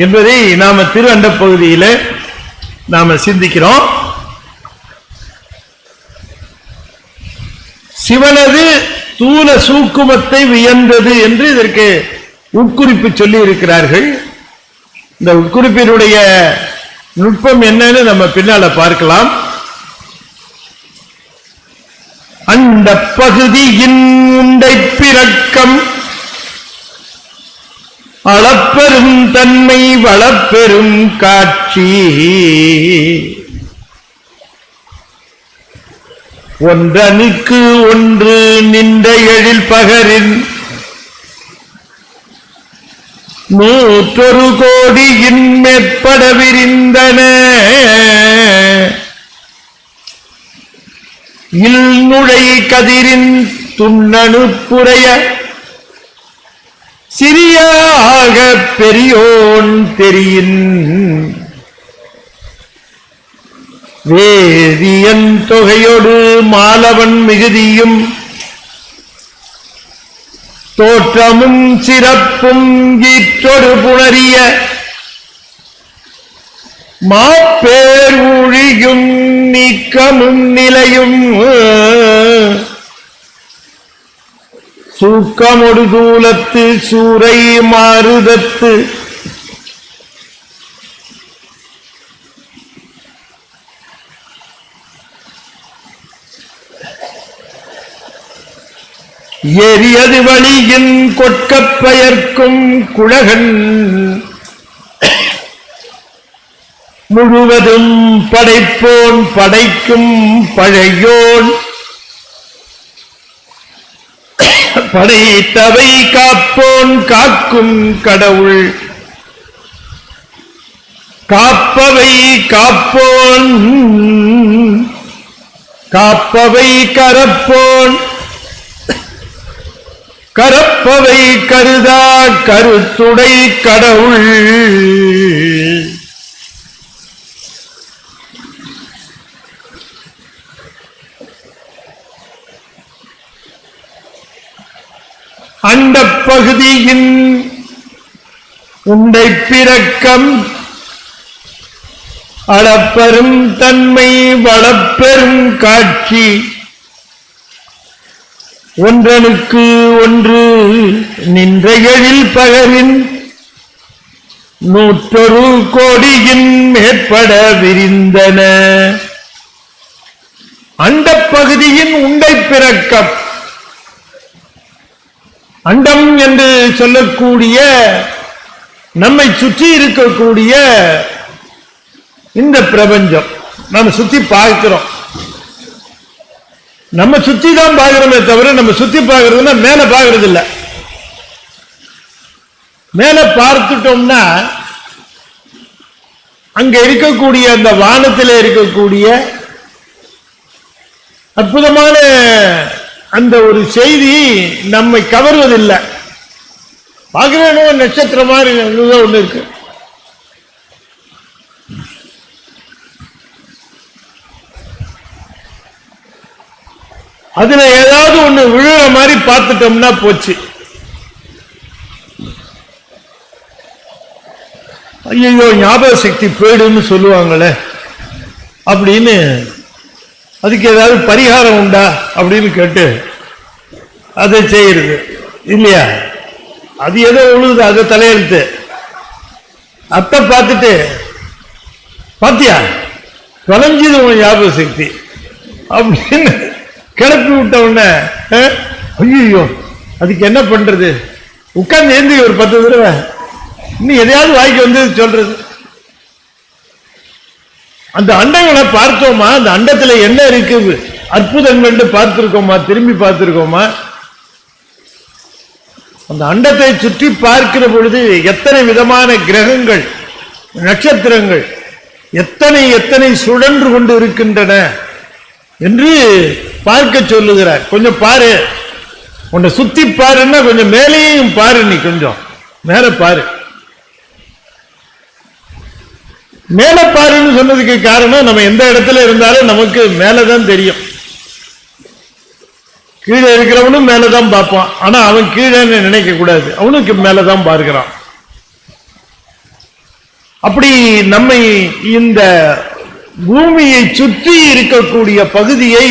என்பதை நாம திருஅண்ட பகுதியில நாம சிந்திக்கிறோம். சிவனது தூல சூக்குமத்தை வியந்தது என்று இதற்கு உட்குறிப்பு சொல்லி இருக்கிறார்கள். இந்த உட்குறிப்பினுடைய நுட்பம் என்னன்னு நம்ம பின்னால பார்க்கலாம். அந்த பகுதியின் உண்டை பிறக்கம் அளப்பெரும் தன்மை வளப்பெரும் காட்சி ஒன்றனுக்கு ஒன்று நின்ற எழில் பகரின் 100 கோடியின் மேற்பட விரிந்தன இல்நுழை கதிரின் துண்ணனுப்புடைய சிறியாக பெரியோன் தெரியின் வேதியன் தொகையோடு மாலவன் மிகுதியும் தோற்றமும் சிறப்பும் ஈற்றொடு புணரிய மாப்பேர் ஊழியும் நீக்கமும் நிலையும் சூக்கமொடு தூலத்து சூரை மாறுதத்து எரியது வழியின் கொட்கப் பெயர்க்கும் குழகன் முழுவதும் படைப்போன் படைக்கும் பழையோன் படைத்தவை காப்போன் காக்கும் கடவுள் காப்பவை காப்போன் காப்பவை கரப்போன் கரப்பவை கருதா கருத்துடை கடவுள் அண்டப் பகுதியின் உண்டை பிறக்கம் அளப்பெரும் தன்மை வளப்பெரும் காட்சி ஒன்றனுக்கு ஒன்று நின்ற எழில் பகரின் 100 கோடியின் மேற்பட விரிந்தன அண்டப் பகுதியின் உண்டை பிறக்கம் அண்டம் என்று சொல்லக்கூடிய நம்மை சுற்றி இருக்கக்கூடிய இந்த பிரபஞ்சம் நம்ம சுத்தி பார்க்கிறோம். நம்ம சுத்தி தான் பார்க்கிறோமே தவிர நம்ம சுத்தி பார்க்கறதுன்னா மேல பார்க்கறது இல்லை. மேல பார்த்துட்டோம்னா அங்க இருக்கக்கூடிய அந்த வானத்தில் இருக்கக்கூடிய அற்புதமான அந்த ஒரு செய்தி நம்மை கவர்வதில்லை. பார்க்கிறோம் நட்சத்திரம் மாதிரி ஒண்ணு இருக்கு. அதுல ஏதாவது ஒண்ணு விழுற மாதிரி பார்த்துட்டோம்னா போச்சு. ஐயோ ஞாபக சக்தி போயிடுன்னு சொல்லுவாங்களே அப்படின்னு அதுக்கு ஏதாவது பரிகாரம் உண்டா அப்படின்னு கேட்டு அதை செய்யறது இல்லையா? அது ஏதோ உழுது அதை தலையெழுத்து அத்தை பார்த்துட்டு பாத்தியா தொலைஞ்சது உன் ஞாபக சக்தி அப்படின்னு கிளப்பி விட்ட உடனே ஐயோ அதுக்கு என்ன பண்றது உட்கார்ந்து ஏந்தி ஒரு 10 தடவை இன்னும் எதையாவது வாய்க்கு வந்து சொல்றது. அந்த அண்டங்களை பார்த்தோமா, அந்த அண்டத்துல என்ன இருக்கு அற்புதங்கள் பார்த்திருக்கோமா, திரும்பி பார்த்திருக்கோமா? அந்த அண்டத்தை சுற்றி பார்க்கிற பொழுது எத்தனை விதமான கிரகங்கள் நட்சத்திரங்கள் எத்தனை எத்தனை சுழன்று கொண்டு இருக்கின்றன என்று பார்க்க சொல்லுகிறார். கொஞ்சம் பாரு, உன்னை சுத்தி பாருன்னா கொஞ்சம் மேலேயும் பாரு, நீ கொஞ்சம் மேல பாரு. மேல பாருன்னு சொன்னதுக்கு காரணம் நம்ம எந்த இடத்துல இருந்தாலும் நமக்கு மேலதான் தெரியும். கீழே இருக்கிறவனும் மேலதான் பார்ப்பான். ஆனா அவன் கீழே நினைக்க கூடாது, அவனுக்கு மேலதான் பார்க்கிறான். அப்படி நம்மை இந்த பூமியை சுற்றி இருக்கக்கூடிய பகுதியை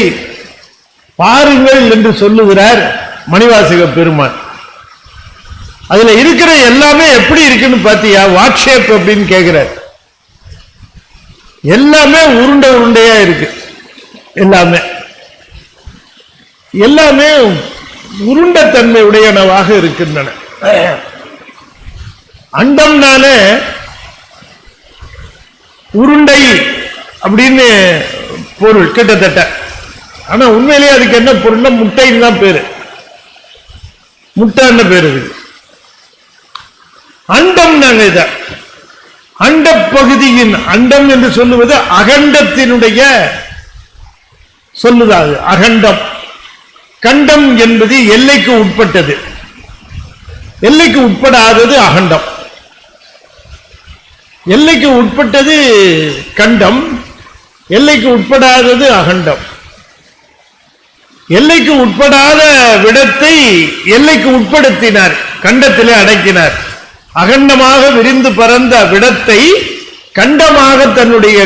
பாருங்கள் என்று சொல்லுகிறார் மணிவாசக பெருமான். அதுல இருக்கிற எல்லாமே எப்படி இருக்குன்னு பாத்தியா, வாட்ஷேப் அப்படின்னு கேட்கிறார். எல்லாமே உருண்டை உருண்டையா இருக்கு. எல்லாமே எல்லாமே உருண்டைத்தன்மை உடையனவாக இருக்கின்றன. அண்டம்னாலே உருண்டை அப்படின்னு பொருள் கிட்டத்தட்ட. ஆனா உண்மையிலேயே அதுக்கு என்ன பொருள்னா முட்டைன்னு தான் பேரு. முட்டைன்னு பேரு இருக்கு. அண்டம் நாங்க இத அண்ட பகுதியின் அண்டம் என்று சொல்லுவது அகண்டத்தினுடைய சொல்லுதாது அகண்டம். கண்டம் என்பது எல்லைக்கு உட்பட்டது, எல்லைக்கு உட்படாதது அகண்டம். எல்லைக்கு உட்பட்டது கண்டம், எல்லைக்கு உட்படாதது அகண்டம். எல்லைக்கு உட்படாத விடத்தை எல்லைக்கு உட்படுத்தினார், கண்டத்திலே அடக்கினார். அகண்டமாக விரிந்து பறந்த விடத்தை கண்டமாக தன்னுடைய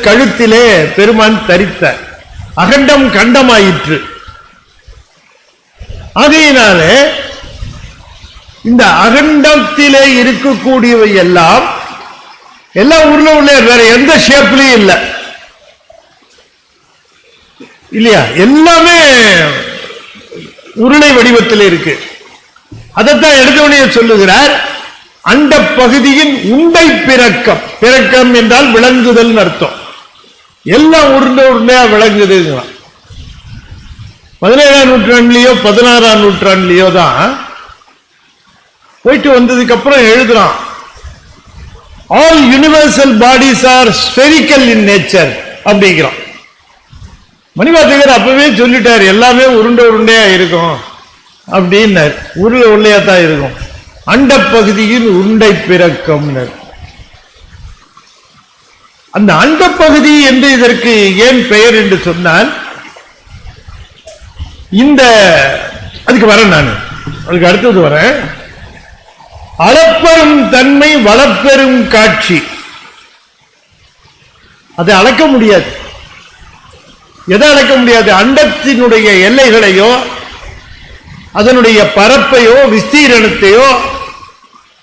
கழுத்திலே பெருமான் தரித்தார். அகண்டம் கண்டமாயிற்று. ஆகையினாலே இந்த அகண்டத்திலே இருக்கக்கூடியவை எல்லாம் ஊர்ல உள்ள வேற எந்த ஷேப்லயும் இல்லை இல்லையா, எல்லாமே உருளை வடிவத்தில் இருக்கு. அதைத்தான் எடுத்தவனே சொல்லுகிறார், அண்ட பகுதியின் உண்டை பிறக்கம். பிறக்கம் என்றால் விளங்குதல் அர்த்தம். எல்லாம் உருண்டையா விளங்குது. 17ஆம் நூற்றாண்டுலயோ 16ஆம் நூற்றாண்டுலயோ தான் போயிட்டு வந்ததுக்கு அப்புறம் எழுதுறான், all universal bodies R spherical in nature அப்படிங்கிறான். மணிவாசகர் அப்பவே சொல்லிட்டார், எல்லாமே உருண்டையா இருக்கும் அப்படின்னார். உருளையா தான் இருக்கும். அண்ட பகுதியில் உருண்டை பிறக்கம். அந்த அண்ட பகுதி என்று இதற்கு ஏன் பெயர் என்று சொன்னால், இந்த அதுக்கு வரேன், நான் அதுக்கு அடுத்தது வரேன். அளப்பெரும் தன்மை வளப்பெரும் காட்சி. அதை அளக்க முடியாது. எதை அளக்க முடியாது? அண்டத்தினுடைய எல்லைகளையோ அதனுடைய பரப்பையோ விஸ்தீரணத்தையோ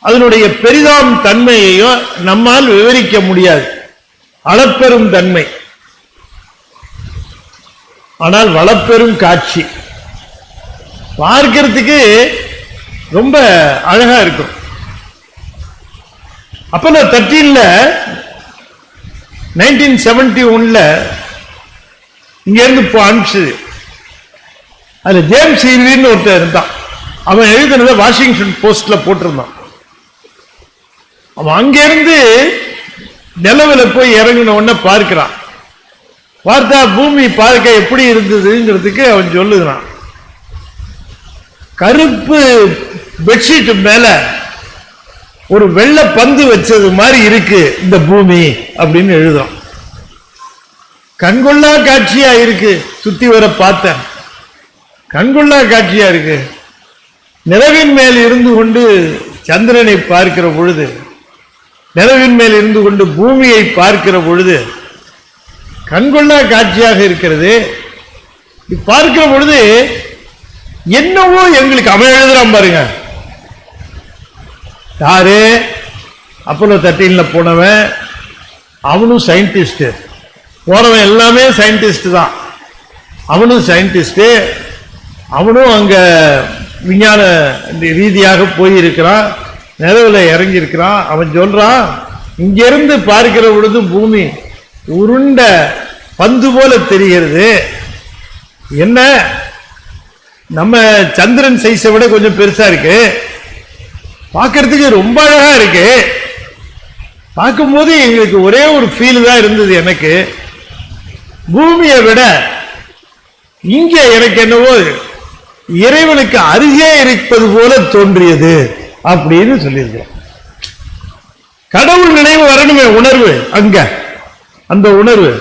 அதனுடைய பெரிதாம் தன்மையையோ நம்மால் விவரிக்க முடியாது. அளப்பெரும் தன்மை. ஆனால் வளப்பெரும் காட்சி பார்க்கிறதுக்கு ரொம்ப அழகா இருக்கும். அப்போலோ 13 1971 இங்க இருந்து அனுப்பிச்சது. அதுல ஜேம்ஸ் ஈர்வின்னு ஒருத்தர் இருந்தான். அவன் எழுதினத வாஷிங்டன் போஸ்ட்ல போட்டிருந்தான். அவன் அங்கிருந்து நிலவில் போய் இறங்கின உடனே பார்க்கிறான். பார்த்தா பூமி பார்க்க எப்படி இருந்ததுங்கிறதுக்கு அவன் சொல்லுகிறான், கருப்பு பெட்ஷீட் மேல ஒரு வெள்ளை பந்து வச்சது மாதிரி இருக்கு இந்த பூமி அப்படின்னு எழுதுறான். கண்கொள்ளா காட்சியா இருக்கு. சுத்தி வர பார்த்தேன், கண்கொள்ளா காட்சியா இருக்கு. நிலவின் மேல் இருந்து கொண்டு சந்திரனை பார்க்கிற பொழுது, நிலவின் மேல் இருந்து கொண்டு பூமியை பார்க்கிற பொழுது கண்கொள்ளா காட்சியாக இருக்கிறது. பார்க்கிற பொழுது என்னவோ எங்களுக்கு அவன் எழுதுறான் பாருங்க. யாரு? அப்போலோ 13 போனவன். அவனும் சயின்டிஸ்ட். போனவன் எல்லாமே சயின்டிஸ்ட் தான். அவனும் சயின்டிஸ்ட். அவனும் அங்க விஞ்ஞான ரீதியாக போயிருக்கிறான், நிலவில் இறங்கி இருக்கிறான். அவன் சொல்றான், இங்கிருந்து பார்க்கிற பொழுது பூமி உருண்ட பந்து போல தெரிகிறது. என்ன, நம்ம சந்திரன் சைஸை விட கொஞ்சம் பெருசா இருக்கு. பார்க்கறதுக்கு ரொம்ப அழகா இருக்கு. பார்க்கும்போது எங்களுக்கு ஒரே ஒரு ஃபீல் தான் இருந்தது. எனக்கு பூமியை விட இங்க எனக்கு என்னவோ இறைவனுக்கு அருகே இருப்பது போல தோன்றியது அப்படின்னு சொல்லியிருக்கிறோம். கடவுள் நினைவு வரணுமே, உணர்வு. அங்க அந்த உணர்வு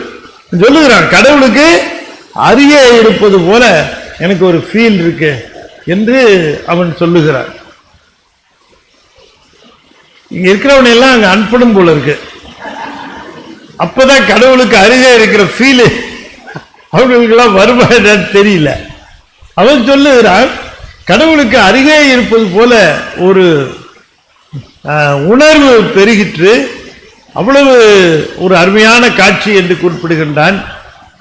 சொல்லுகிறான், கடவுளுக்கு அருகே இருப்பது போல எனக்கு ஒரு ஃபீல் இருக்கு என்று அவன் சொல்லுகிறான். இங்க இருக்கிறவன் எல்லாம் அங்க அன்படும் போல இருக்கு. அப்பதான் கடவுளுக்கு அருகே இருக்கிற ஃபீல் அவர்களுக்கெல்லாம் வருமா தெரியல. அவன் சொல்லுகிறான், கடவுளுக்கு அருகே இருப்பது போல ஒரு உணர்வு பெருகிற்று. அவ்வளவு ஒரு அருமையான காட்சி என்று குறிப்பிடுகின்றான்.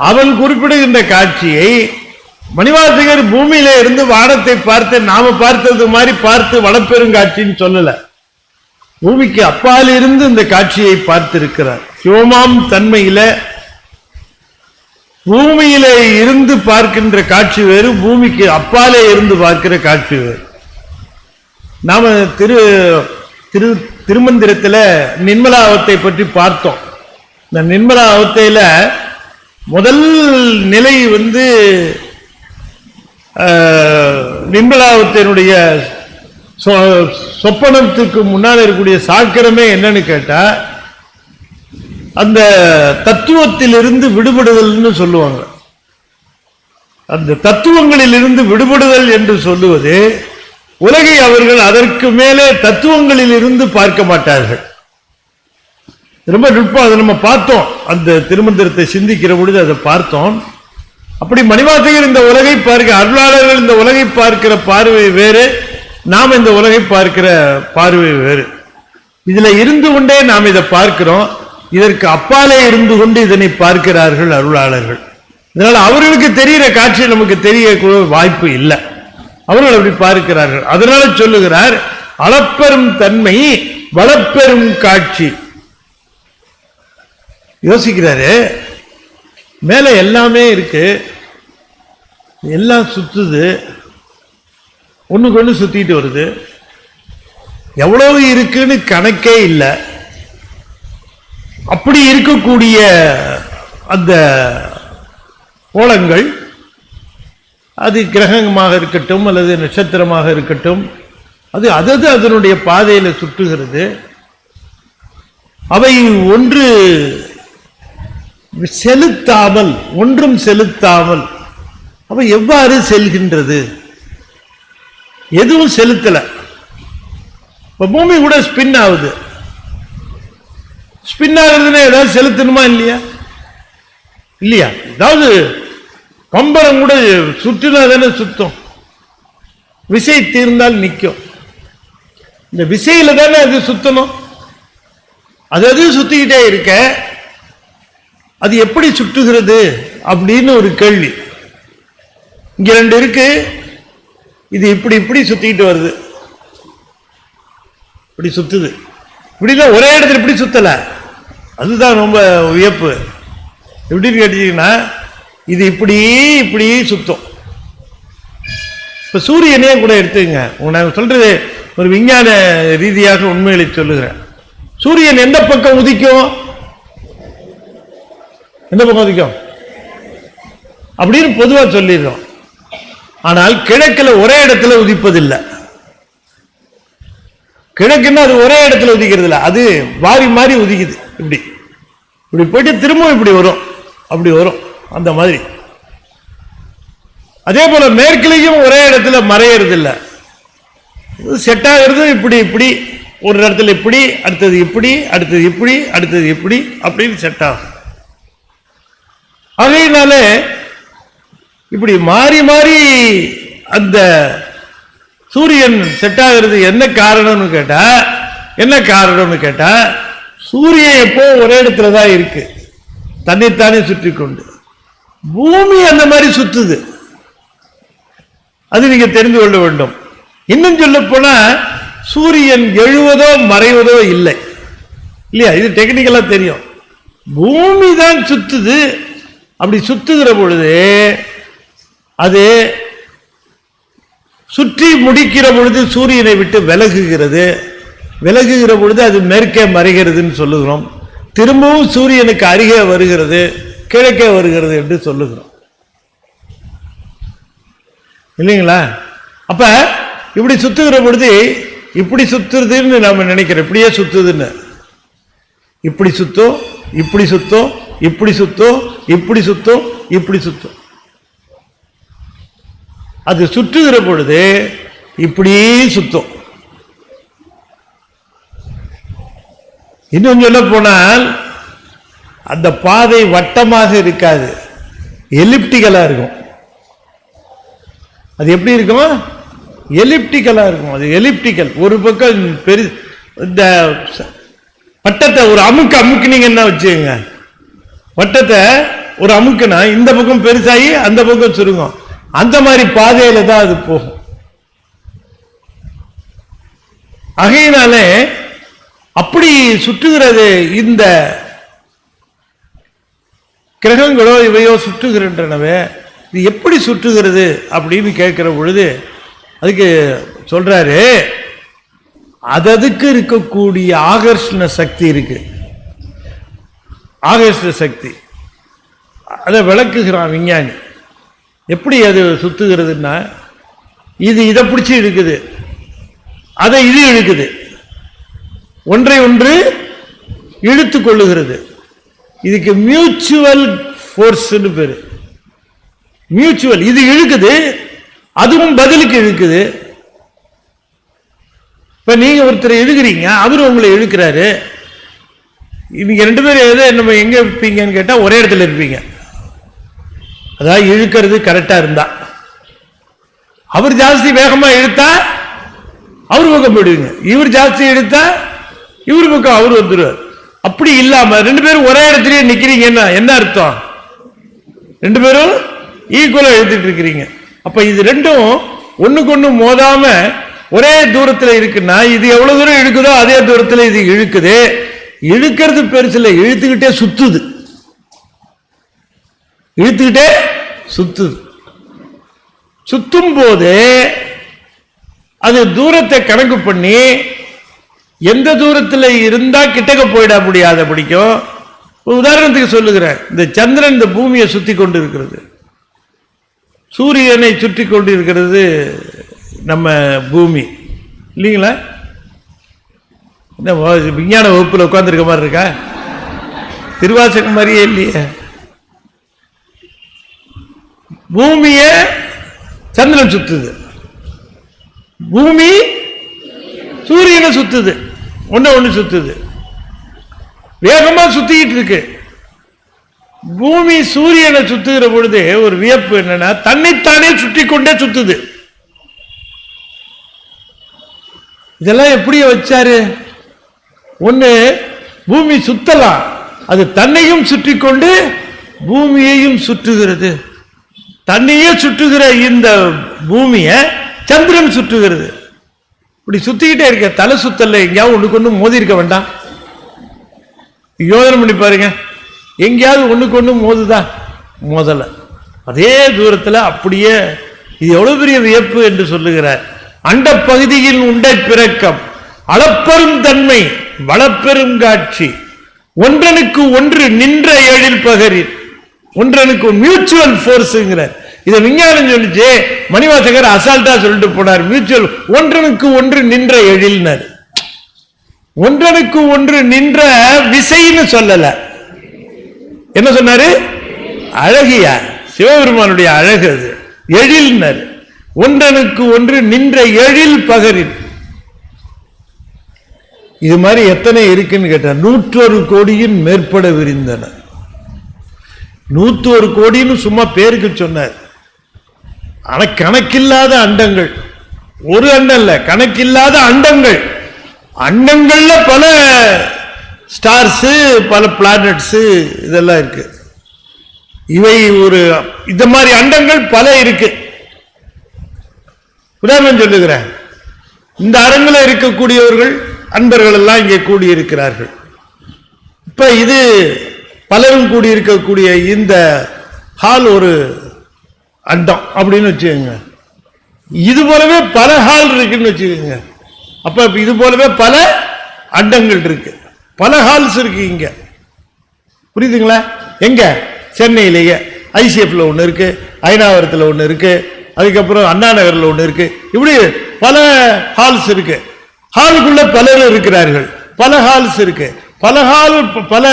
அவன் குறிப்பிடுகின்ற காட்சியை மணிவாசகர் பூமியில இருந்து வானத்தை பார்த்து நாம பார்த்தது மாதிரி பார்த்து வளப்பெருங்காட்சின்னு சொல்லல. பூமிக்கு அப்பால் இருந்து இந்த காட்சியை பார்த்திருக்கிறார். சிவமாம் தன்மையில பூமியில இருந்து பார்க்கின்ற காட்சி வேறு, பூமிக்கு அப்பாலே இருந்து பார்க்கிற காட்சி வேறு. நாம திருமந்திரத்தில் நிர்மலா அவத்தை பற்றி பார்த்தோம். இந்த நிர்மலா அவத்தையில் முதல் நிலை நிர்மலா அவத்தையினுடைய சொப்பனத்துக்கு முன்னால் இருக்கக்கூடிய சாக்கிரமே என்னன்னு கேட்டா, அந்த தத்துவத்திலிருந்து விடுபடுதல்னு சொல்லுவாங்க. அந்த தத்துவங்களில் இருந்து விடுபடுதல் என்று சொல்லுவது, உலகை அவர்கள் அதற்கு மேலே தத்துவங்களில் இருந்து பார்க்க மாட்டார்கள். ரொம்ப நுட்பம். அதை நம்ம பார்த்தோம், அந்த திருமந்திரத்தை சிந்திக்கிற பொழுது அதை பார்த்தோம். அப்படி மணிவாசகர் இந்த உலகை பார்க்க, அருளாளர்கள் இந்த உலகை பார்க்கிற பார்வை வேறு, நாம் இந்த உலகை பார்க்கிற பார்வை வேறு. இதுல இருந்து கொண்டே நாம் இதை பார்க்கிறோம், இதற்கு அப்பாலே இருந்து கொண்டு இதனை பார்க்கிறார்கள் அருளாளர்கள். இதனால் அவர்களுக்கு தெரிகிற காட்சி நமக்கு தெரிய வாய்ப்பு இல்லை, அவர்கள் அப்படி பார்க்கிறார்கள். அதனால சொல்லுகிறார், அளப்பெரும் தன்மை வளப்பெரும் காட்சி. யோசிக்கிறாரு, மேல எல்லாமே இருக்கு, எல்லாம் சுத்துது, ஒண்ணுக்கு ஒண்ணு சுத்திட்டு வருது, எவ்வளவு இருக்குன்னு கணக்கே இல்லை. அப்படி இருக்கக்கூடிய அந்த கோலங்கள், அது கிரகமாக இருக்கட்டும் அல்லது நட்சத்திரமாக இருக்கட்டும், அது அதனுடைய பாதையில சுற்றுகிறது. அவை ஒன்று செலுத்தாமல், ஒன்றும் செலுத்தாமல் அவை எவ்வாறு செல்கின்றது? எதுவும் செலுத்தல. இப்ப பூமி கூட ஸ்பின் ஆகுது. ஸ்பின் ஆகுறதுன்னா ஏதாவது செலுத்தணுமா இல்லையா? இல்லையா? ஏதாவது பம்பரம் கூட சுற்றினா தானே சுத்தம், விசை தீர்ந்தால் நிற்கும். இந்த விசையில தானே அது சுத்தணும். அது சுத்திக்கிட்டே இருக்க, அது எப்படி சுற்றுகிறது அப்படின்னு ஒரு கேள்வி. இங்க ரெண்டு இருக்கு, இது இப்படி இப்படி சுத்திக்கிட்டு வருது, இப்படி சுத்துது. இப்படிலாம் ஒரே இடத்துல இப்படி சுத்தல, அதுதான் ரொம்ப வியப்பு. எப்படின்னு கேட்டீங்கன்னா, இது இப்படி இப்படி சுத்தம். இப்ப சூரியனே கூட எடுத்துங்க, நான் சொல்றது ஒரு விஞ்ஞான ரீதியாக உண்மைகளை சொல்லுகிறேன். சூரியன் எந்த பக்கம் உதிக்கும்? எந்த பக்கம் உதிக்கும் அப்படின்னு பொதுவா சொல்லிடுறோம். ஆனால் கிழக்குல ஒரே இடத்துல உதிப்பதில்லை. கிழக்குன்னா அது ஒரே இடத்துல உதிக்கிறது இல்லை, அது மாறி மாறி உதிக்குது. இப்படி இப்படி போயிட்டு திரும்ப இப்படி வரும், அப்படி வரும், அந்த மாதிரி. அதே போல மேற்கிலையும் ஒரே இடத்துல மறையறது இல்லை, செட் ஆகிறது. இப்படி இப்படி ஒரு இடத்துல இப்படி, அடுத்தது இப்படி, அடுத்தது இப்படி, அடுத்தது இப்படி, அப்படின்னு செட் ஆகும். அதனால இப்படி மாறி மாறி அந்த சூரியன் செட் ஆகிறது. என்ன காரணம்னு கேட்டா, சூரியன் எப்போ ஒரே இடத்துல தான் இருக்கு, தன்னைத்தானே சுற்றி கொண்டு. பூமி அந்த மாதிரி சுத்துது, அது நீங்க தெரிந்து கொள்ள வேண்டும். இன்னும் சொல்ல போனா, சூரியன் எழுவதோ மறைவதோ இல்லை, இல்லையா? இது டெக்னிக்கலா தெரியும். பூமி தான் சுத்துது. அப்படி சுத்துகிற பொழுது, அது சுற்றி முடிக்கிற பொழுது சூரியனை விட்டு விலகுகிறது. விலகுகிற பொழுது அது மேற்கே மறைகிறதுன்னு சொல்லுகிறோம். திரும்பவும் சூரியனுக்கு அருகே வருகிறது, கிழக்கே வருகிறது என்று சொல்லுகிறோம், இல்லைங்களா? அப்ப இப்படி சுத்துகிற பொழுது இப்படி சுத்துறதுன்னு நாம நினைக்கிறோம், இப்படியே சுத்துதுன்னு. இப்படி சுத்தும், இப்படி சுத்தும், இப்படி சுத்தும், இப்படி சுத்தும், இப்படி சுத்தும். அது சுற்றுகிற பொழுது இப்படி சுத்தும். இன்னும் சொல்ல போனால், அந்த பாதை வட்டமாக இருக்காது, எலிப்டிக்கலா இருக்கும். அது எப்படி இருக்கும்? எலிப்டிக்கலா இருக்கும். அது எலிப்டிக்கல். ஒரு பக்கம் பெரிய, இந்த வட்டத்தை ஒரு அமுக்குனீங்கன்னா வச்சுங்க, வட்டத்தை ஒரு அமுக்குனா இந்த பக்கம் பெருசாகி அந்த பக்கம் சுருங்கும். அந்த மாதிரி பாதையில தான் அது போகும். ஆகையினாலே அப்படி சுற்றுகிறது. இந்த கிரகங்களோ இவையோ சுற்றுகின்றனவே, இது எப்படி சுற்றுகிறது அப்படின்னு கேட்கிற பொழுது அதுக்கு சொல்றாரு, அதுக்கு இருக்கக்கூடிய ஆகர்ஷண சக்தி இருக்கு. ஆகர்ஷண சக்தி அதை விளக்குகிறான் விஞ்ஞானி. எப்படி அது சுத்துகிறதுன்னா, இது இதை பிடிச்சி இழுக்குது, அதை இது இழுக்குது, ஒன்றை ஒன்று இழுத்து கொள்ளுகிறது. இதுக்கு மியூச்சுவல் ஃபோர்ஸ்னு பேரு. மியூச்சுவல், இது இழுக்குது, அதுவும் பதிலுக்கு இழுக்குது. இப்ப நீங்க ஒருத்தர் இழுக்கிறீங்க, அவரு உங்களை இழுக்கிறாரு. நீங்க ரெண்டு பேரும் எதை நம்ம எங்க இருப்பீங்கன்னு கேட்டா ஒரே இடத்துல இருப்பீங்க. அதாவது இழுக்கிறது கரெக்டா இருந்தா, அவர் ஜாஸ்தி வேகமா இழுத்தா அவர் பக்கம் போயிடுவீங்க, இவர் ஜாஸ்தி இழுத்தா இவர் பக்கம் அவர் வந்துடுவார். அப்படி இல்லாம ரெண்டு பேரும் ஒரே இடத்துலயே நிக்கிறீங்கன்னா என்ன அர்த்தம்? ரெண்டு பேரும் ஈக்குவலா இழுத்துட்டு இருக்கிறீங்க. அப்ப இது ரெண்டும் ஒண்ணுக்கு ஒண்ணு மோதாம ஒரே தூரத்துல இருக்குன்னா, இது எவ்வளவு தூரம் இழுக்குதோ அதே தூரத்துல இது இழுக்குது. இழுக்கிறது பெருசுல, இழுத்துக்கிட்டே சுத்துது, இழுத்துக்கிட்டே சுத்துது. சுத்தும் போது அது தூரத்தை கணக்கு பண்ணி எந்த தூரத்தில் இருந்தா கிட்டக்க போயிட முடியாத பிடிக்கும். உதாரணத்துக்கு சொல்லுகிறேன், இந்த சந்திரன் இந்த பூமியை சுத்தி கொண்டு இருக்கிறது, சூரியனை சுற்றி கொண்டு இருக்கிறது நம்ம பூமி இல்லைங்களா? விஞ்ஞான வகுப்புல உட்கார்ந்துருக்க மாதிரி இருக்கா? திருவாசகம் மாதிரியே இல்லையே. பூமிய சந்திரன் சுத்துது, பூமி சூரியனை சுத்துது, ஒண்ணு சுத்துது, வேகமா சுத்திக்கிட்டு இருக்கு. பூமி சூரியனை சுத்துகிற பொழுது ஒரு வியப்பு என்னன்னா, தன்னைத்தானே சுற்றி கொண்டே சுத்துது. இதெல்லாம் எப்படி வச்சாரு? ஒண்ணு பூமி சுத்தலாம், அது தன்னையும் சுற்றி கொண்டு பூமியையும் சுற்றுகிறது. தன்னையே சுற்றுகிற இந்த பூமிய சந்திரன் சுற்றுகிறது. இப்படி சுத்திக்கிட்டே இருக்க, தலை சுத்தல எங்கேயாவது ஒண்ணுக்கு ஒண்ணு மோதி இருக்க வேண்டாம். யோசனை பண்ணி பாருங்க, எங்கேயாவது ஒண்ணுக்கு ஒண்ணு மோதுதா? மோதல. அதே தூரத்துல அப்படியே. இது எவ்வளவு பெரிய வியப்பு என்று சொல்லுகிறார். அண்ட பகுதியில் உண்டை பிறக்கம், அளப்பெரும் தன்மை, வளப்பெரும் காட்சி, ஒன்றனுக்கு ஒன்று நின்ற எழில் பகரில், ஒன்றனுக்கு மியூச்சுவல் போர்ஸ்ங்கிறார். இதை விஞ்ஞானம் சொல்லிச்சு, மணிவாசகர் அசால்ட்டா சொல்லிட்டு போனார். மியூச்சுவல், ஒன்றனுக்கு ஒன்று நின்ற எழில்னர். ஒன்றனுக்கு ஒன்று நின்ற விசைன்னு சொல்லல, என்ன சொன்னாரு? அழகியா, சிவபெருமானுடைய அழகு அது. எழில்னர், ஒன்றனுக்கு ஒன்று நின்ற எழில் பகரில். இது மாதிரி எத்தனை இருக்குன்னு கேட்ட, 101 கோடியின் மேற்பட விரிந்தன. 101 கோடின்னு சும்மா பேருக்கு சொன்னார். ஆனா கணக்கில்லாத அண்டங்கள், ஒரு அண்டம் இல்ல, கணக்கில்லாத அண்டங்கள். அண்டங்கள்ல பல ஸ்டார்ஸ், பல பிளானட்ஸ் இதெல்லாம் இருக்கு. இவை ஒரு இந்த மாதிரி அண்டங்கள் பல இருக்கு. உதாரணம் சொல்லுகிறேன், இந்த அரங்கில் இருக்கக்கூடியவர்கள் அன்பர்கள் எல்லாம் இங்கே கூடியிருக்கிறார்கள். இப்ப இது பலரும் கூடியிருக்கக்கூடிய இந்த ஹால் ஒரு அண்டம் அப்படின்னு வச்சுக்கோங்க. இது போலவே பல ஹால் இருக்குன்னு வச்சுக்கோங்க. அப்ப இது போலவே பல அண்டங்கள் இருக்கு, பல ஹால்ஸ் இருக்கு இங்க. புரியுதுங்களா? எங்க? சென்னையிலேயே ஐசிஎஃப்ல ஒன்று இருக்கு, ஐநாவரத்தில் ஒன்று இருக்கு, அதுக்கப்புறம் அண்ணா நகர்ல ஒன்று இருக்கு. இப்படி பல ஹால்ஸ் இருக்கு. ஹாலுக்குள்ள பலர் இருக்கிறார்கள், பல ஹால்ஸ் இருக்கு. பல ஹால், பல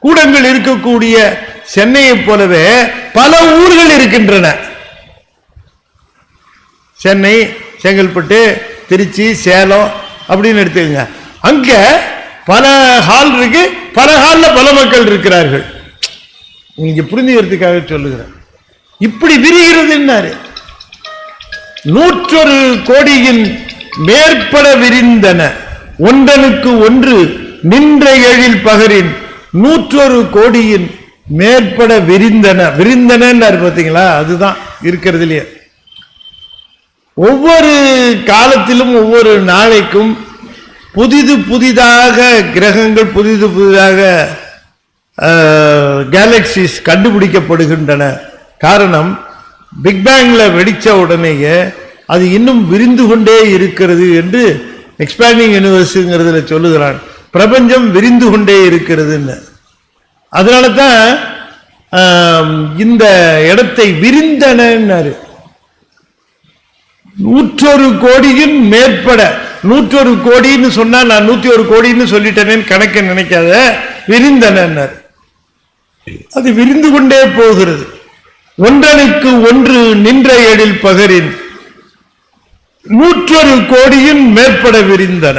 கூடங்கள் இருக்கக்கூடிய சென்னையை போலவே பல ஊர்கள் இருக்கின்றன. சென்னை, செங்கல்பட்டு, திருச்சி, சேலம் அப்படின்னு எடுத்துக்கங்க. அங்க பல ஹால் இருக்கு, பல ஹால்ல பல மக்கள் இருக்கிறார்கள். நீங்க புரிஞ்சுக்கிறதுக்காக சொல்லுகிறேன். இப்படி விரிகிறது. 101 கோடியின் மேற்பட விரிந்தன, ஒன்றனுக்கு ஒன்று நின்ற எழில் பகரின் 101 கோடியின் மேற்பட விரிந்தன. விரிந்தன பார்த்தீங்களா? அதுதான் இருக்கிறதுலயே. ஒவ்வொரு காலத்திலும் ஒவ்வொரு நாளைக்கும் புதிது புதிதாக கிரகங்கள், புதிது புதிதாக கேலக்சிஸ் கண்டுபிடிக்கப்படுகின்றன. காரணம், பிக் பேங்ல வெடிச்ச உடனேயே அது இன்னும் விரிந்து கொண்டே இருக்கிறது என்று எக்ஸ்பேண்டிங் யூனிவர்ஸுங்கிறதுல சொல்லுகிறான், பிரபஞ்சம் விரிந்து கொண்டே இருக்கிறதுன்னு. அதனால தான் இந்த இடத்தை விரிந்தனாரு. 101 கோடியின் மேற்பட, 101 கோடின்னு சொன்னா நான் 101 கோடின்னு சொல்லிட்டேனேன்னு கணக்க நினைக்காத, விரிந்தனார். அது விரிந்து கொண்டே போகிறது. ஒன்றனுக்கு ஒன்று நின்ற எழில் பகரின் 101 கோடியின் மேற்பட விரிந்தன.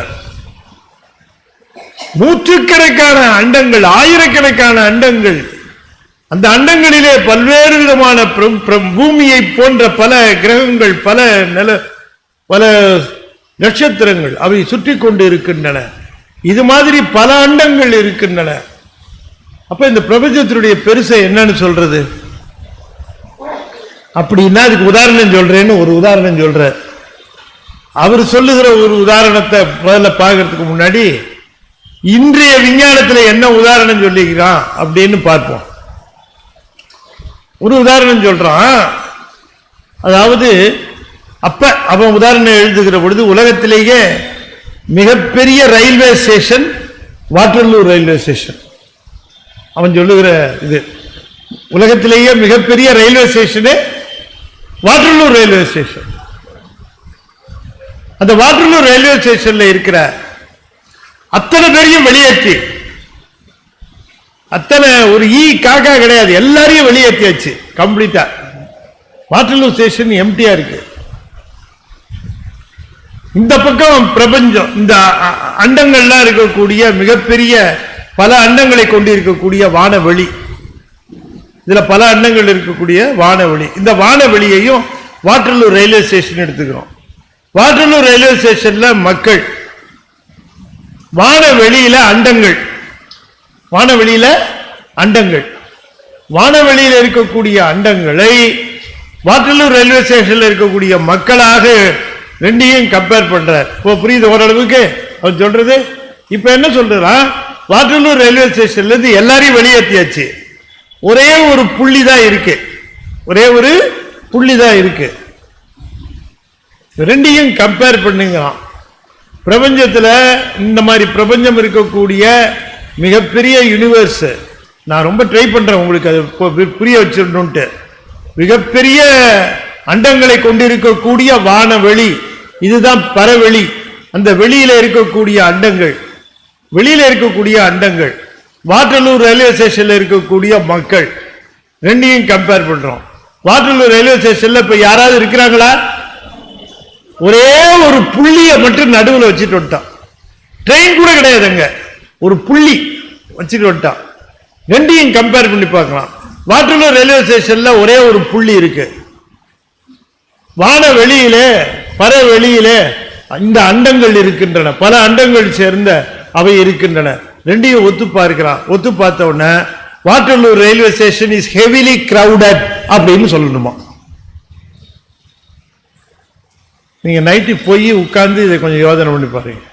நூற்றுக்கணக்கான அண்டங்கள், ஆயிரக்கணக்கான அண்டங்கள். அந்த அண்டங்களிலே பல்வேறு விதமான பூமியை போன்ற பல கிரகங்கள், பல நட்சத்திரங்கள் அவை சுற்றி கொண்டு இருக்கின்றன. இது மாதிரி பல அண்டங்கள் இருக்கின்றன. அப்ப இந்த பிரபஞ்சத்தினுடைய பெருசை என்னன்னு சொல்றது? அப்படின்னா அதுக்கு உதாரணம் சொல்றேன்னு ஒரு உதாரணம் சொல்ற. அவர் சொல்லுகிற ஒரு உதாரணத்தை முதல்ல பார்க்கறதுக்கு முன்னாடி இன்றைய விஞ்ஞானத்தில் என்ன உதாரணம் சொல்லிக்கிறான் அப்படின்னு பார்ப்போம். ஒரு உதாரணம் சொல்றான். அதாவது அவன் உதாரணம் எழுதுகிற பொழுது, உலகத்திலேயே மிகப்பெரிய ரயில்வே ஸ்டேஷன் வாட்டர்லூர் ரயில்வே ஸ்டேஷன். அவன் சொல்லுகிற இது, உலகத்திலேயே மிகப்பெரிய ரயில்வே ஸ்டேஷனு வாட்டர்லூர் ரயில்வே ஸ்டேஷன். அந்த வாட்டர்லூர் ரயில்வே ஸ்டேஷன்ல இருக்கிற அத்தனை பேரையும் வெளியேற்றி, அத்தனை ஒரு காக்கா கிடையாது, எல்லாரையும் வெளியேற்றியாச்சு கம்ப்ளீட்டா. வாட்டர்லூர் ஸ்டேஷன் எம்டியா இருக்கு. இந்த பக்கம் பிரபஞ்சம், இந்த அண்டங்கள்லாம் இருக்கக்கூடிய மிகப்பெரிய பல அண்டங்களை கொண்டு இருக்கக்கூடிய வானவெளி, இதுல பல அண்டங்கள் இருக்கக்கூடிய வானவெளி. இந்த வானவெளியையும் வாட்டர்லூர் ரயில்வே ஸ்டேஷன் எடுத்துக்கிறோம். வாட்டர்லூர் ரயில்வே ஸ்டேஷன்ல மக்கள், வானவெளியில அண்டங்கள், வானவெளியில அண்டங்கள், வானவெளியில இருக்கக்கூடிய அண்டங்களை வாட்டர்லூர் ரயில்வே ஸ்டேஷன்ல இருக்கக்கூடிய மக்களாக ரெண்டையும் கம்பேர் பண்றார். புரியுது ஓரளவுக்கு அவர் சொல்றது? இப்ப என்ன சொல்றான், வாட்டர்லூர் ரயில்வே ஸ்டேஷன்ல இருந்து எல்லாரையும் வெளியேற்றியாச்சு, ஒரே ஒரு புள்ளி தான் இருக்கு, ஒரே ஒரு புள்ளி தான் இருக்கு. ரெண்டையும் கம்பேர் பண்ணுங்கிறான். பிரபஞ்சத்துல இந்த மாதிரி பிரபஞ்சம் இருக்கக்கூடிய மிகப்பெரிய யூனிவர்ஸ், நான் ரொம்ப ட்ரை பண்றேன் உங்களுக்கு அது புரிய வச்சிடணும்ட்டு. மிகப்பெரிய அண்டங்களை கொண்டிருக்கக்கூடிய வானவெளி, இதுதான் பரவெளி. அந்த வெளியில இருக்கக்கூடிய அண்டங்கள், வெளியில இருக்கக்கூடிய அண்டங்கள், வாட்டர்லூர் ரயில்வே ஸ்டேஷன்ல இருக்கக்கூடிய மக்கள், ரெண்டையும் கம்பேர் பண்றோம். வாட்டர்லூர் ரயில்வே ஸ்டேஷன்ல இப்ப யாராவது இருக்கிறாங்களா? ஒரே ஒரு புள்ளியை மட்டும் நடுவில் வச்சுட்டு வந்துட்டான். ட்ரெயின் கூட கிடையாது, அங்க ஒரு புள்ளி வச்சுட்டு வந்துட்டான். ரெண்டையும் கம்பேர் பண்ணி பார்க்கலாம். வாட்டர்லூர் ரயில்வே ஸ்டேஷன்ல ஒரே ஒரு புள்ளி இருக்கு, வானவெளியிலே பரவெளியிலே இந்த அண்டங்கள் இருக்கின்றன, பல அண்டங்கள் சேர்ந்த அவை இருக்கின்றன. ரெண்டையும் ஒத்து பார்க்கிறான். ஒத்து பார்த்த உடனே Waterloo railway station is heavily crowded அப்படின்னு சொல்லணுமா? நீங்க நைட்டு போய் உட்கார்ந்து இதை கொஞ்சம் யோசனை பண்ணி பாருங்க.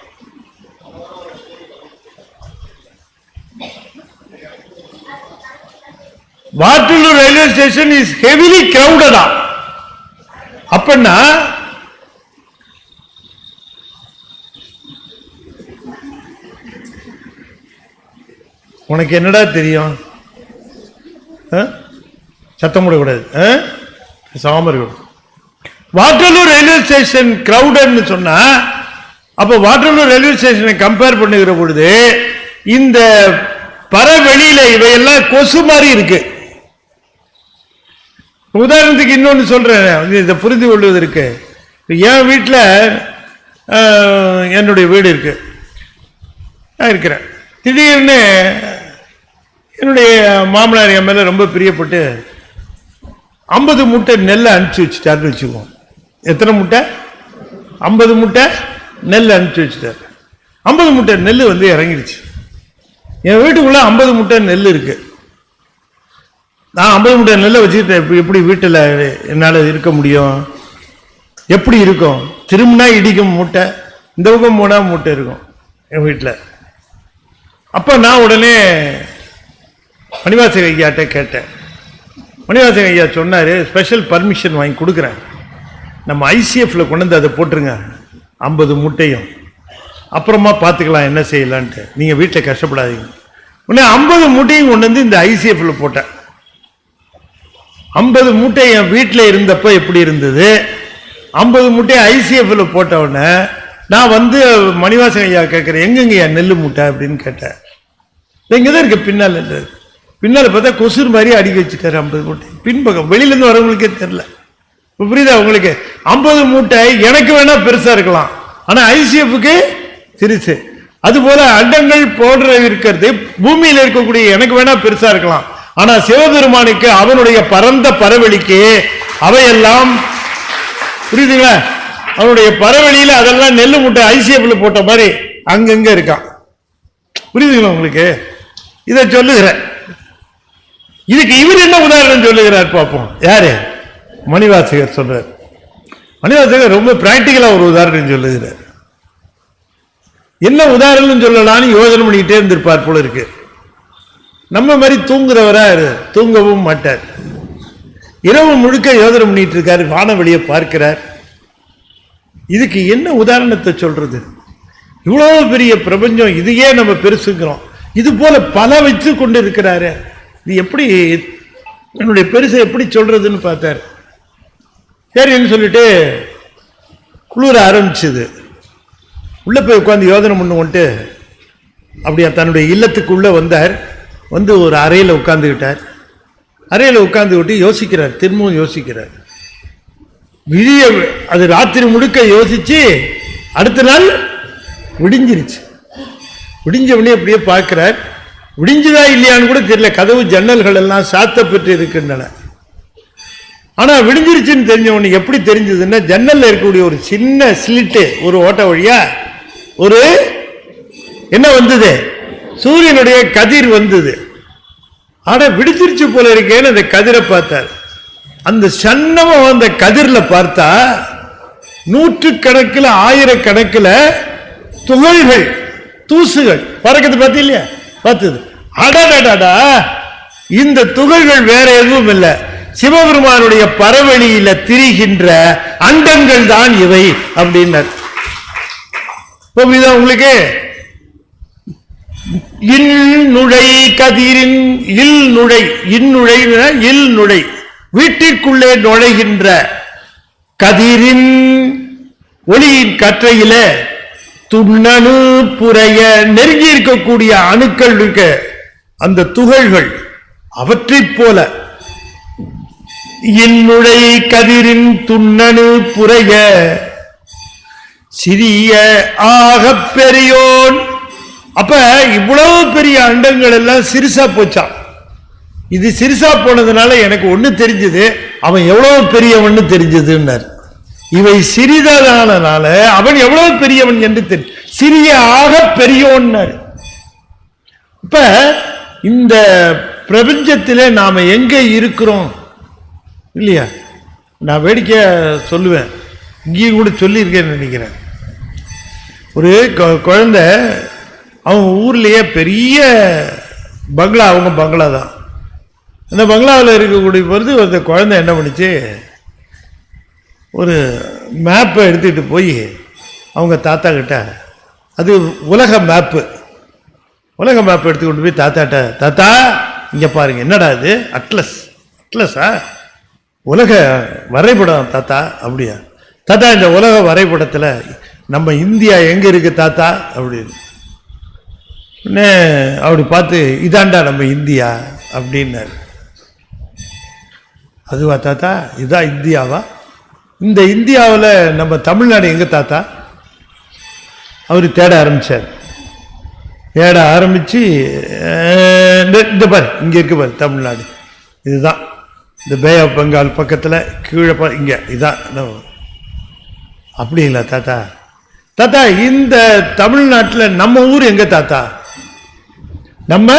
Waterloo railway station is heavily கிரவுடடா? அப்படின்னா உனக்கு என்னடா தெரியும்? சத்தம் போடக்கூடாது, சாமர். வாட்டர்லூர் ரயில்வே ஸ்டேஷன் கிரவுடட்னு சொன்னா, அப்ப வாட்டர்லூர் ரயில்வே ஸ்டேஷனை கம்பேர் பண்ணுகிற பொழுது இந்த பரவெளியில இவையெல்லாம் கொசு மாதிரி இருக்கு. உதாரணத்துக்கு இன்னொன்னு சொல்றேன், இதை புரிந்து கொள்வதற்கு. என் வீட்டில் என்னுடைய வீடு இருக்கு, நான் இருக்கிறேன். திடீர்னு என்னுடைய மாமனார் என் மேல ரொம்ப பிரியப்பட்டு 50 மூட்டை நெல்லை அனுப்பிச்சு வச்சுட்டாருன்னு வச்சுக்குவோம். எத்தனை மூட்டை? 50 மூட்டை நெல் அனுப்பிச்சு வச்சுட்டாரு. 50 மூட்டை நெல் வந்து இறங்கிடுச்சு. என் வீட்டுக்குள்ள 50 மூட்டை நெல் இருக்கு. நான் 50 மூட்டை நெல்லை வச்சுக்கிட்டு எப்படி வீட்டில் என்னால் இருக்க முடியும்? எப்படி இருக்கும்? திரும்பினா இடிக்கும் மூட்டை, இந்த பக்கம் போனா மூட்டை இருக்கும் என் வீட்டில். அப்போ நான் உடனே மணிவாசக ஐயாட்ட கேட்டேன். மணிவாசக ஐயா சொன்னார், ஸ்பெஷல் பர்மிஷன் வாங்கி கொடுக்குறேன், நம்ம ஐசிஎஃப்ல கொண்டு வந்து அதை போட்டுருங்க 50 மூட்டையும் அப்புறமா பார்த்துக்கலாம் என்ன செய்யலான்ட்டு, நீங்கள் வீட்டில் கஷ்டப்படாதீங்க. உடனே 50 மூட்டையும் கொண்டு வந்து இந்த ஐசிஎஃப்ல போட்டேன். 50 மூட்டை என் வீட்டில் இருந்தப்போ எப்படி இருந்தது, 50 மூட்டையை ஐசிஎஃப்ல போட்ட உடனே நான் வந்து மணிவாசன் ஐயா கேட்குறேன், எங்கெங்கய்யா நெல் மூட்டை அப்படின்னு கேட்டேன். இங்கே தான் இருக்கு பின்னால் பார்த்தா கொசுர் மாதிரி அடிக்க வச்சுட்டாரு 50 மூட்டை. பின்பக்கம் வெளியிலேருந்து வரவங்களுக்கே தெரியல. இப்போ புரியுதா உங்களுக்கு? 50 மூட்டை எனக்கு வேணா பெருசா இருக்கலாம், ஆனால் ஐசிஎஃப்க்கு சிறுசு. அதுபோல அண்டங்கள் போன்ற இருக்கிறது பூமியில் இருக்கக்கூடிய எனக்கு வேணா பெருசா இருக்கலாம், ஆனா சிவபெருமானுக்கு அவனுடைய பரந்த பரவெளிக்கு அவையெல்லாம், புரியுதுங்களா, அவனுடைய பரவெளியில அதெல்லாம் நெல்லு மூட்டை ஐசிஎஃப்ல போட்ட மாதிரி அங்கங்க இருக்கான். புரியுதுங்களா உங்களுக்கு? இதை சொல்லுகிறேன். இதுக்கு இவர் என்ன உதாரணம் சொல்லுகிறார் பார்ப்போம். யாரு? மணிவாசகர் சொல்றார். மணிவாசகர் ரொம்ப பிராக்டிக்கலா ஒரு உதாரணம் சொல்லுகிறார். என்ன உதாரணம் சொல்லலாம்னு யோசனை பண்ணிக்கிட்டே இருந்திருப்பார் போல இருக்கு. நம்ம மாதிரி தூங்குறவரா தூங்கவும் மாட்டார். இரவு முழுக்க யோசனை பண்ணிட்டு இருக்காரு, வானவெளியை பார்க்கிறார். இதுக்கு என்ன உதாரணத்தை சொல்றது? இவ்வளவு பெரிய பிரபஞ்சம், இதையே நம்ம பெருசுங்கிறோம், இது போல பல வச்சு கொண்டு இருக்கிறாரு, இது எப்படி என்னுடைய பெருசை எப்படி சொல்றதுன்னு பார்த்தார். சரின்னு சொல்லிட்டு குளிர ஆரம்பிச்சது. உள்ள போய் உட்காந்து யோசனை பண்ணுவோன்ட்டு அப்படியா தன்னுடைய இல்லத்துக்குள்ள வந்தார். வந்து ஒரு அறையில் உட்கார்ந்துக்கிட்டார். அறையில் உட்கார்ந்து விட்டு யோசிக்கிறார், திரும்பவும் யோசிக்கிறார். விடிய அது ராத்திரி முழுக்க யோசிச்சு அடுத்த நாள் விடிஞ்சிருச்சு. விடிஞ்சவனே அப்படியே பார்க்கிறார். விடிஞ்சுதா இல்லையான்னு கூட தெரியல, கதவு ஜன்னல்கள் எல்லாம் சாத்தப்பட்டு இருக்கின்றன. ஆனா விடிஞ்சிருச்சுன்னு தெரிஞ்சவனுக்கு எப்படி தெரிஞ்சதுன்னா, ஜன்னல்ல இருக்கக்கூடிய ஒரு சின்ன ஸ்லிட்டு, ஒரு ஓட்ட வழியா ஒரு என்ன வந்தது, சூரியனுடைய கதிர் வந்தது. ஆனா விடிஞ்சிருச்சு போல இருக்கேன்னு அந்த கதிரை பார்த்தார். அந்த சன்னமா அந்த கதிர்ல பார்த்தா நூற்றுக்கணக்கில் ஆயிரக்கணக்கில் துகள்கள் தூசுகள் பறக்கிறது பார்த்து இல்லையா, பார்த்தது. அடடடா, இந்த துகள்கள் வேற எதுவும் இல்லை, சிவபெருமானுடைய பரவெளியில திரிகின்ற அண்டங்கள் தான் இவை அப்படின்னார். உங்களுக்கு இந்நுழை கதிரின் இந்நுழை வீட்டிற்குள்ளே நுழைகின்ற கதிரின் ஒளியின் கற்றையில துண்ணணு புறைய நெருங்கி இருக்கக்கூடிய அணுக்கள் இருக்க அந்த துகள்கள் அவற்றைப் போல இந்நுழை கதிரின் துண்ணணு புறைய சிறிய ஆக பெரியோன். அப்ப இவ்வளவு பெரிய அண்டங்கள் எல்லாம் சிறுசா போச்சான். இது சிறுசா போனதுனால எனக்கு ஒண்ணு தெரிஞ்சது, அவன் எவ்வளவு பெரியவன் தெரிஞ்சதுன்னார். இவை சிறிதானதுனால அவன் எவ்வளவு பெரியவன் என்று தெரியும். சிறிய ஆக பெரியோன்னார். இப்ப இந்த பிரபஞ்சத்திலே நாம எங்க இருக்கிறோம் இல்லையா? நான் வேடிக்கை சொல்லுவேன், இங்கேயும் கூட சொல்லியிருக்கேன்னு நினைக்கிறேன். ஒரு குழந்தை அவங்க ஊர்லேயே பெரிய பங்களா, அவங்க பங்களா தான். அந்த பங்களாவில் இருக்கக்கூடிய பொழுது அந்த குழந்தை என்ன பண்ணிச்சு, ஒரு மேப்பை எடுத்துக்கிட்டு போய் அவங்க தாத்தா கிட்ட, அது உலக மேப்பு எடுத்துக்கிட்டு போய் தாத்தாட்ட, தாத்தா இங்கே பாருங்க, என்னடா இது அட்லஸா, உலக வரைபடம் தாத்தா. அப்படியா தாத்தா, இந்த உலக வரைபடத்தில் நம்ம இந்தியா எங்கே இருக்கு தாத்தா அப்படின்னு. அப்படி பார்த்து, இதாண்டா நம்ம இந்தியா அப்படின்னாரு. அதுவா தாத்தா, இதான் இந்தியாவா? இந்த இந்தியாவில் நம்ம தமிழ்நாடு எங்க தாத்தா? அவர் தேட ஆரம்பிச்சு இந்த பாரு, இங்க இருக்கு பாரு தமிழ்நாடு, இதுதான் இந்த பே ஆஃப் பெங்கால் பக்கத்தில் கீழே இங்க இதான். அப்படி இல்லை தாத்தா, தாத்தா இந்த தமிழ்நாட்டில் நம்ம ஊர் எங்க தாத்தா? நம்ம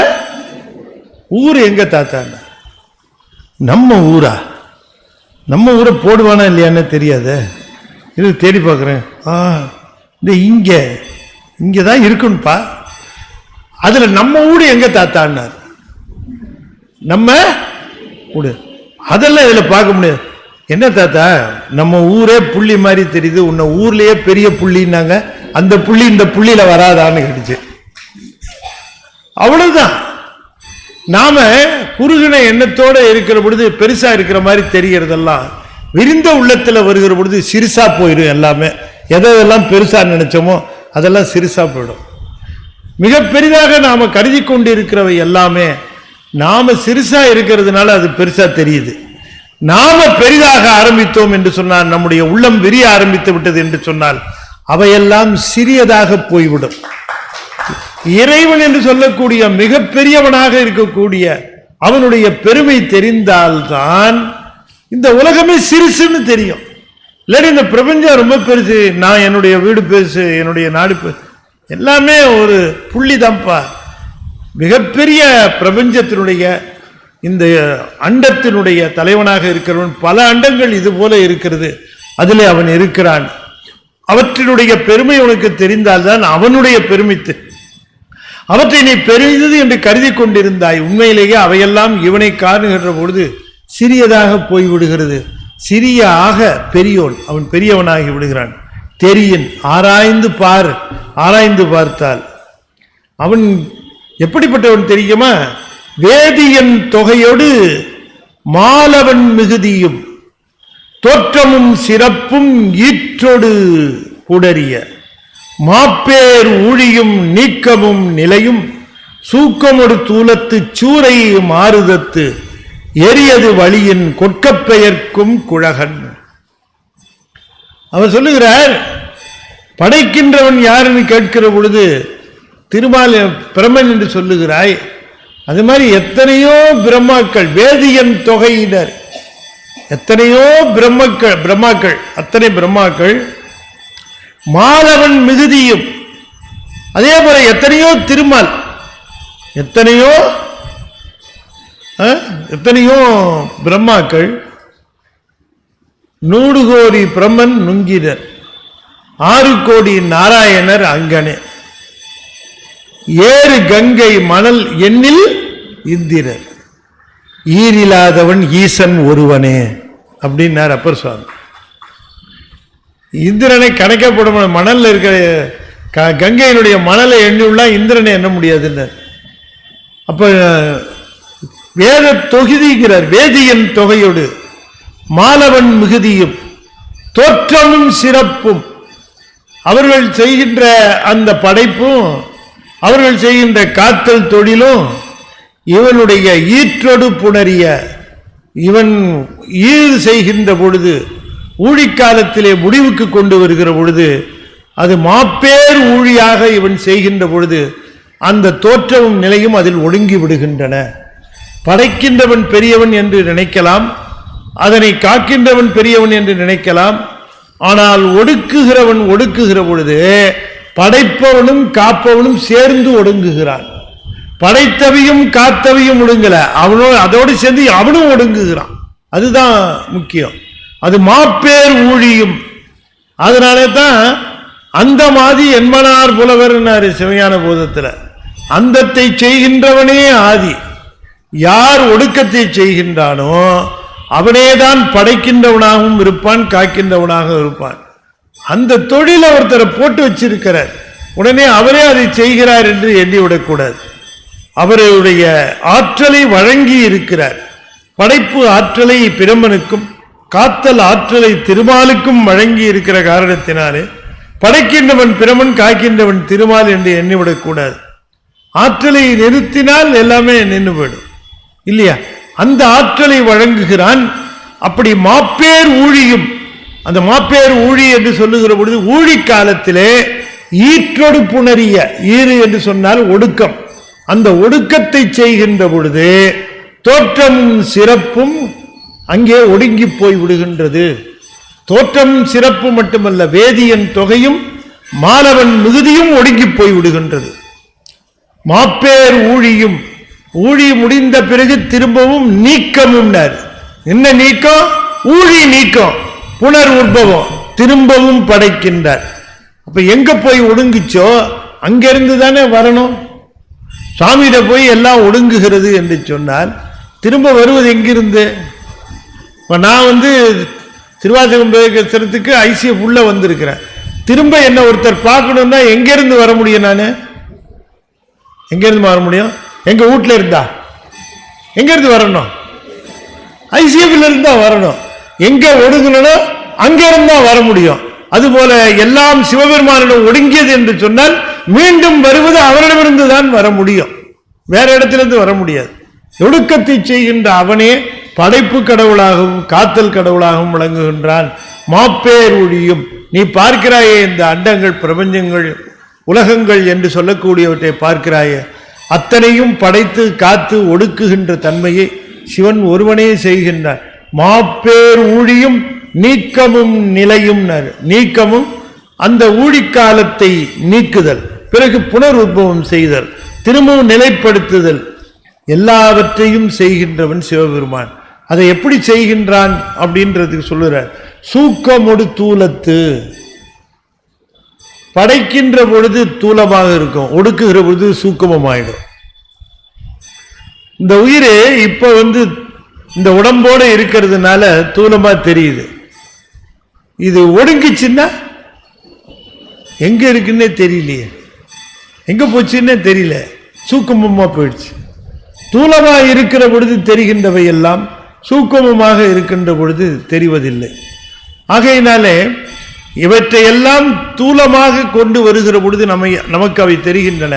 ஊர் எங்க தாத்தா? நம்ம ஊரா? நம்ம ஊரை போடுவானா இல்லையான்னு தெரியாது, இது தேடி பார்க்குறேன். இந்த இங்கே தான் இருக்குன்னுப்பா. அதில் நம்ம ஊர் எங்க தாத்தான்னார். நம்ம ஊடு அதெல்லாம் இதில் பார்க்க முடியாது. என்ன தாத்தா, நம்ம ஊரே புள்ளி மாதிரி தெரியுது, உன்னை ஊர்லேயே பெரிய புள்ளின்னாங்க, அந்த புள்ளி இந்த புள்ளியில வராதான்னு கேட்டுச்சு. அவ்வளவுதான். நாம குறுகின எண்ணத்தோட இருக்கிற பொழுது பெருசா இருக்கிற மாதிரி தெரியறதெல்லாம் விரிந்த உள்ளத்துல வருகிற பொழுது சிறுசா போயிடும். எல்லாமே எதெல்லாம் பெருசா நினைச்சோமோ அதெல்லாம் சிறுசா போயிடும். மிக பெரிதாக நாம கருதி கொண்டு இருக்கிறவை எல்லாமே நாம சிறுசா இருக்கிறதுனால அது பெருசா தெரியுது. நாம பெரிதாக ஆரம்பித்தோம் என்று சொன்னால், நம்முடைய உள்ளம் விரிய ஆரம்பித்து விட்டது என்று சொன்னால் அவையெல்லாம் சிறியதாக போய்விடும். இறைவன் என்று சொல்லக்கூடிய மிக பெரியவனாக இருக்கக்கூடிய அவனுடைய பெருமை தெரிந்தால்தான் இந்த உலகமே சிறுசுன்னு தெரியும். இல்லாட்டி இந்த பிரபஞ்சம் ரொம்ப பெருசு, நான் என்னுடைய வீடு பெருசு, என்னுடைய நாடு எல்லாமே ஒரு புள்ளி தான்ப்பா. மிகப்பெரிய பிரபஞ்சத்தினுடைய இந்த அண்டத்தினுடைய தலைவனாக இருக்கிறவன் பல அண்டங்கள் இது போல இருக்கிறது, அதிலே அவன் இருக்கிறான். அவற்றினுடைய பெருமை உனக்கு தெரிந்தால்தான் அவனுடைய பெருமை. அவற்றை நீ பெரிதது என்று கருதி கொண்டிருந்தாய். உண்மையிலேயே அவையெல்லாம் இவனை காணுகின்ற பொழுது சிறியதாக போய்விடுகிறது. சிறிய ஆக பெரியோன், அவன் பெரியவனாகி விடுகிறான். தெரியின் ஆராய்ந்து பார், ஆராய்ந்து பார்த்தால் அவன் எப்படிப்பட்டவன் தெரியுமா? வேதியன் தொகையோடு மாலவன் மிகுதியும் தோற்றமும் சிறப்பும் ஈற்றொடு புடரிய மாப்பேர் ஊழியும் நீக்கமும் நிலையும் சூக்கமொடு தூலத்து சூரை மாறுதத்து எரியது வழியின் கொட்கப்பெயர்க்கும் குழகன். அவர் சொல்லுகிறார், படைக்கின்றவன் யாருன்னு கேட்கிற பொழுது திருமால் பிரம்மன் என்று சொல்லுகிறாய். அது மாதிரி எத்தனையோ பிரம்மாக்கள், வேதியன் தொகையினர், எத்தனையோ பிரம்மாக்கள், அத்தனை பிரம்மாக்கள், மாலவன் மிகுதியும், அதே போல எத்தனையோ திருமால், எத்தனையோ பிரம்மாக்கள், 100 கோடி பிரம்மன் நுங்கினர், 6 கோடி நாராயணர் அங்கனே, 7 கங்கை மணல் எண்ணில் இந்திரர், ஈரில்லாதவன் ஈசன் ஒருவனே அப்படின்னார் அப்பர் சுவாமி. இந்திரனை கணக்கப்படும் மணல்ல இருக்கிற கங்கையினுடைய மணலை எண்ணியுள்ளா இந்திரனை எண்ண முடியாதுன்னு. அப்ப வேத தொகுதிங்கிறார். வேதியன் தொகையோடு மாலவன் மிகுதியும் தோற்றமும் சிறப்பும், அவர்கள் செய்கின்ற அந்த படைப்பும் அவர்கள் செய்கின்ற காத்தல் தொழிலும் இவனுடைய ஈற்றொடு புணரிய, இவன் ஈடு செய்கின்ற பொழுது ஊழிக்காலத்திலே முடிவுக்கு கொண்டு வருகிற பொழுது அது மாப்பேர் ஊழியாக இவன் செய்கின்ற பொழுது அந்த தோற்றமும் நிலையும் அதில் ஒடுங்கி விடுகின்றன. படைக்கின்றவன் பெரியவன் என்று நினைக்கலாம், அதனை காக்கின்றவன் பெரியவன் என்று நினைக்கலாம். ஆனால் ஒடுக்குகிறவன் ஒடுக்குகிற பொழுது படைப்பவனும் காப்பவனும் சேர்ந்து ஒடுங்குகிறான். படைத்தவையும் காத்தவையும் ஒடுங்கல, அவனோடு அதோடு சேர்ந்து அவனும் ஒடுங்குகிறான். அதுதான் முக்கியம். அது மாப்பேர் ஊழியும். அதனாலே தான் அந்த மாதிரி என்மனார் புலவர்னாரு சிவஞான போதத்துல. அந்தத்தை செய்கின்றவனே ஆதி. யார் ஒடுக்கத்தை செய்கின்றானோ அவனேதான் படைக்கின்றவனாகவும் இருப்பான், காக்கின்றவனாக இருப்பான். அந்த தொழிலை ஒருத்தரை போட்டு வச்சிருக்கிறார், உடனே அவரே அதை செய்கிறார் என்று எண்ணிவிடக்கூடாது. அவருடைய ஆற்றலை வழங்கி இருக்கிறார். படைப்பு ஆற்றலை பிரம்மனுக்கும் காத்தல் ஆற்றலை திருமாலுக்கும் வழங்கி இருக்கிற காரணத்தினாலே படைக்கின்றவன் பிரமன், காக்கின்றவன் திருமால் என்று எண்ணிவிடக்கூடாது. ஆற்றலை நிறுத்தினால் எல்லாமே நின்று போயிடும் இல்லையா? அந்த ஆற்றலை வழங்குகிறான். அப்படி மாப்பேர் ஊழியும், அந்த மாப்பேர் ஊழி என்று சொல்லுகிற பொழுது ஊழி காலத்திலே ஈற்றொடு புணரிய, ஈறு என்று சொன்னால் ஒடுக்கம், அந்த ஒடுக்கத்தை செய்கின்ற பொழுது தோற்றமும் சிறப்பும் அங்கே ஒடுங்கி போய் விடுகின்றது. தோற்றம் சிறப்பு மட்டுமல்ல, வேதியன் தொகையும் மாலவன் மிகுதியும் ஒடுங்கி போய் விடுகின்றது. மாப்பேர் ஊழியும், ஊழி முடிந்த பிறகு திரும்பவும் நீக்கமும். என்ன நீக்கம்? ஊழி நீக்கம், புனர் உற்பவம், திரும்பவும் படைக்கின்றார். அப்ப எங்க போய் ஒடுங்குச்சோ அங்கிருந்து தானே வரணும். சாமியிட போய் எல்லாம் ஒடுங்குகிறது என்று சொன்னால் திரும்ப வருவது எங்கிருந்து? இப்ப நான் திருவாசகம் பேசுறதுக்கு ஐசிஎஃப் உள்ள வந்திருக்கிறேன். திரும்ப என்ன ஒருத்தர் பார்க்கணும்னா எங்கேருந்து வர முடியும்? நான் எங்கேருந்து வர முடியும்? எங்கள் வீட்டில் இருந்தா எங்கேருந்து வரணும்? ஐசிஎஃப்ல இருந்தா வரணும். எங்கே ஒடுங்கணும் அங்கே இருந்தா வர முடியும். அதுபோல எல்லாம் சிவபெருமானிடம் ஒடுங்கியது என்று சொன்னால் மீண்டும் வருவது அவரிடமிருந்து தான் வர முடியும், வேற இடத்திலிருந்து வர முடியாது. ஒடுக்கத்தை செய்கின்ற அவனே படைப்பு கடவுளாகவும் காத்தல் கடவுளாகவும் விளங்குகின்றான். மாப்பேர் ஒழியும், நீ பார்க்கிறாயே இந்த அண்டங்கள் பிரபஞ்சங்கள் உலகங்கள் என்று சொல்லக்கூடியவற்றை பார்க்கிறாயே, அத்தனையும் படைத்து காத்து ஒடுக்குகின்ற தன்மையை சிவன் ஒருவனே செய்கின்றான். மாப்பேர் ஊழியும் நீக்கமும் நிலையும். நீக்கமும் அந்த ஊழிக்காலத்தை நீக்குதல், பிறகு புனர் உற்பவம் செய்தல், திரும்பவும் நிலைப்படுத்துதல், எல்லாவற்றையும் செய்கின்றவன் சிவபெருமான். அதை எப்படி செய்கின்றான் அப்படின்றதுக்கு சொல்லுறார். சூக்கமொடு தூலத்து, படைக்கின்ற பொழுது தூலமாக இருக்கும், ஒடுக்குகிற பொழுது சூக்கமமாயிடும். இந்த உயிர் இப்ப இந்த உடம்போட இருக்கிறதுனால தூலமா தெரியுது. இது ஒடுங்கிச்சுன்னா எங்க இருக்குன்னே தெரியலையே, எங்க போச்சுன்னே தெரியல, சூக்கமமா போயிடுச்சு. தூலமா இருக்கிற பொழுது தெரிகின்றவை எல்லாம் சூக்கமமாக இருக்கின்ற பொழுது தெரிவதில்லை. ஆகையினாலே இவற்றையெல்லாம் தூலமாக கொண்டு வருகிற பொழுது நமக்கு அவை தெரிகின்றன.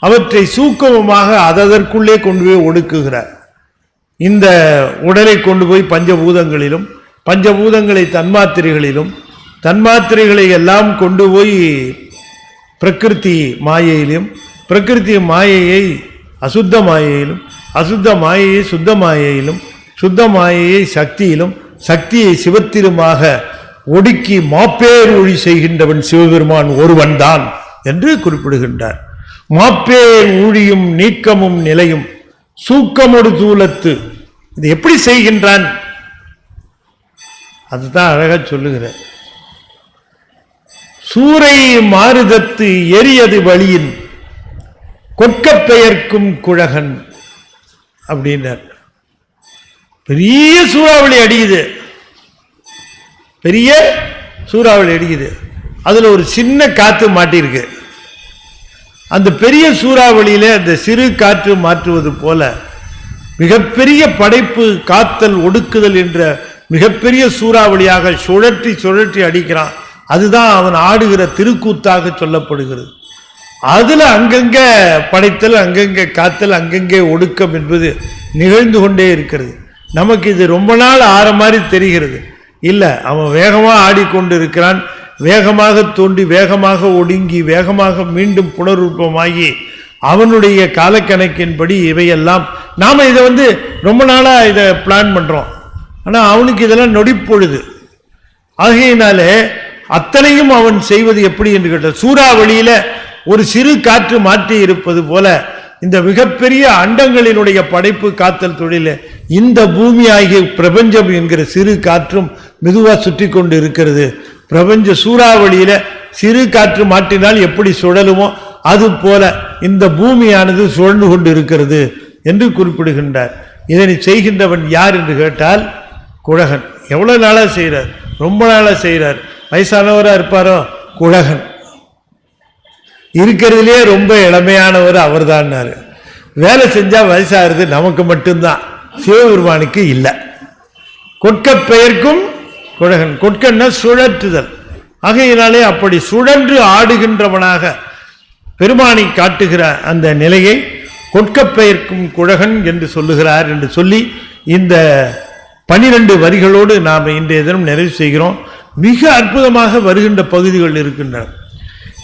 அவற்றை சூக்கமமாக அதற்குள்ளே கொண்டு போய் ஒடுக்குகிறார். இந்த உடலை கொண்டு போய் பஞ்சபூதங்களிலும், பஞ்சபூதங்களை தன்மாத்திரைகளிலும், தன்மாத்திரைகளை எல்லாம் கொண்டு போய் பிரகிருதி மாயையிலும், பிரகிருதி மாயையை அசுத்த மாயையிலும், அசுத்த மாயையை சுத்த மாயையிலும், சுத்த மாயையை சக்தியிலும், சக்தியை சிவத்திலுமாக ஒடுக்கி மாப்பேர் ஒளி செய்கின்றவன் சிவபெருமான் ஒருவன் தான் என்று குறிப்பிடுகின்றார். மாப்பேர் ஊழியும் நீக்கமும் நிலையும் சூக்கமொடு தூலத்து. இது எப்படி செய்கின்றான் அதுதான் அழகா சொல்லுகிறார். சூரை மாறுதத்து எரியது வழியின் கொற்க பெயர்க்கும் குழகன் அப்படின்னார். பெரிய சூறாவளி அடிக்குது, பெரிய சூறாவளி அடிக்குது, அதுல ஒரு சின்ன காத்து மாட்டிருக்கு. அந்த பெரிய சூறாவளியில அந்த சிறு காற்று மாற்றுவது போல மிகப்பெரிய படைப்பு காத்தல் ஒடுக்குதல் என்ற மிகப்பெரிய சூறாவளியாக சுழற்றி சுழற்றி அடிக்கிறான். அதுதான் அவன் ஆடுகிற திருக்கூத்தாக சொல்லப்படுகிறது. அதுல அங்கங்க படைத்தல், அங்கங்க காத்தல், அங்கங்கே ஒடுக்கம் என்பது நிகழ்ந்து கொண்டே இருக்கிறது. நமக்கு இது ரொம்ப நாள் ஆற மாதிரி தெரிகிறது. இல்லை, அவன் வேகமாக ஆடிக்கொண்டு இருக்கிறான், வேகமாக தோண்டி வேகமாக ஒடுங்கி வேகமாக மீண்டும் புனருற்பமாகி அவனுடைய காலக்கணக்கின்படி இவையெல்லாம் நாம் இதை ரொம்ப நாளாக இதை பிளான் பண்ணுறோம். ஆனால் அவனுக்கு இதெல்லாம் நொடிப்பொழுது. ஆகையினாலே அத்தனையும் அவன் செய்வது எப்படி என்று கேட்டால், சூறாவளியில் ஒரு சிறு காற்று மாற்றி இருப்பது போல இந்த மிகப்பெரிய அண்டங்களினுடைய படைப்பு காத்தல் தொழில இந்த பூமி ஆகிய பிரபஞ்சம் என்கிற சிறு காற்றும் மெதுவாக சுற்றி கொண்டு இருக்கிறது. பிரபஞ்ச சூறாவளியில சிறு காற்று மாற்றினால் எப்படி சுழலுமோ அது போல இந்த பூமியானது சுழன்று கொண்டு இருக்கிறது என்று குறிப்பிடுகின்றார். இதனை செய்கின்றவன் யார் என்று கேட்டால் குழகன். எவ்வளவு நாளா செய்கிறார்? ரொம்ப நாளா செய்கிறார். வயசானவராக இருப்பாரோ? குழகன். இருக்கிறதுலே ரொம்ப இளமையானவர் அவர் தான். வேலை செஞ்சா வயசாகிறது நமக்கு மட்டும்தான், சிவபெருமானுக்கு இல்லை. கொற்க பெயர்க்கும் குழகன். கொற்கன்னா சுழற்றுதல். ஆகையினாலே அப்படி சுழன்று ஆடுகின்றவனாக பெருமானை காட்டுகிற அந்த நிலையை கொற்க பெயர்க்கும் குழகன் என்று சொல்லுகிறார் என்று சொல்லி இந்த 12 வரிகளோடு நாம் இன்றைய தினம் நிறைவு செய்கிறோம். மிக அற்புதமாக வருகின்ற பகுதிகள் இருக்கின்றன.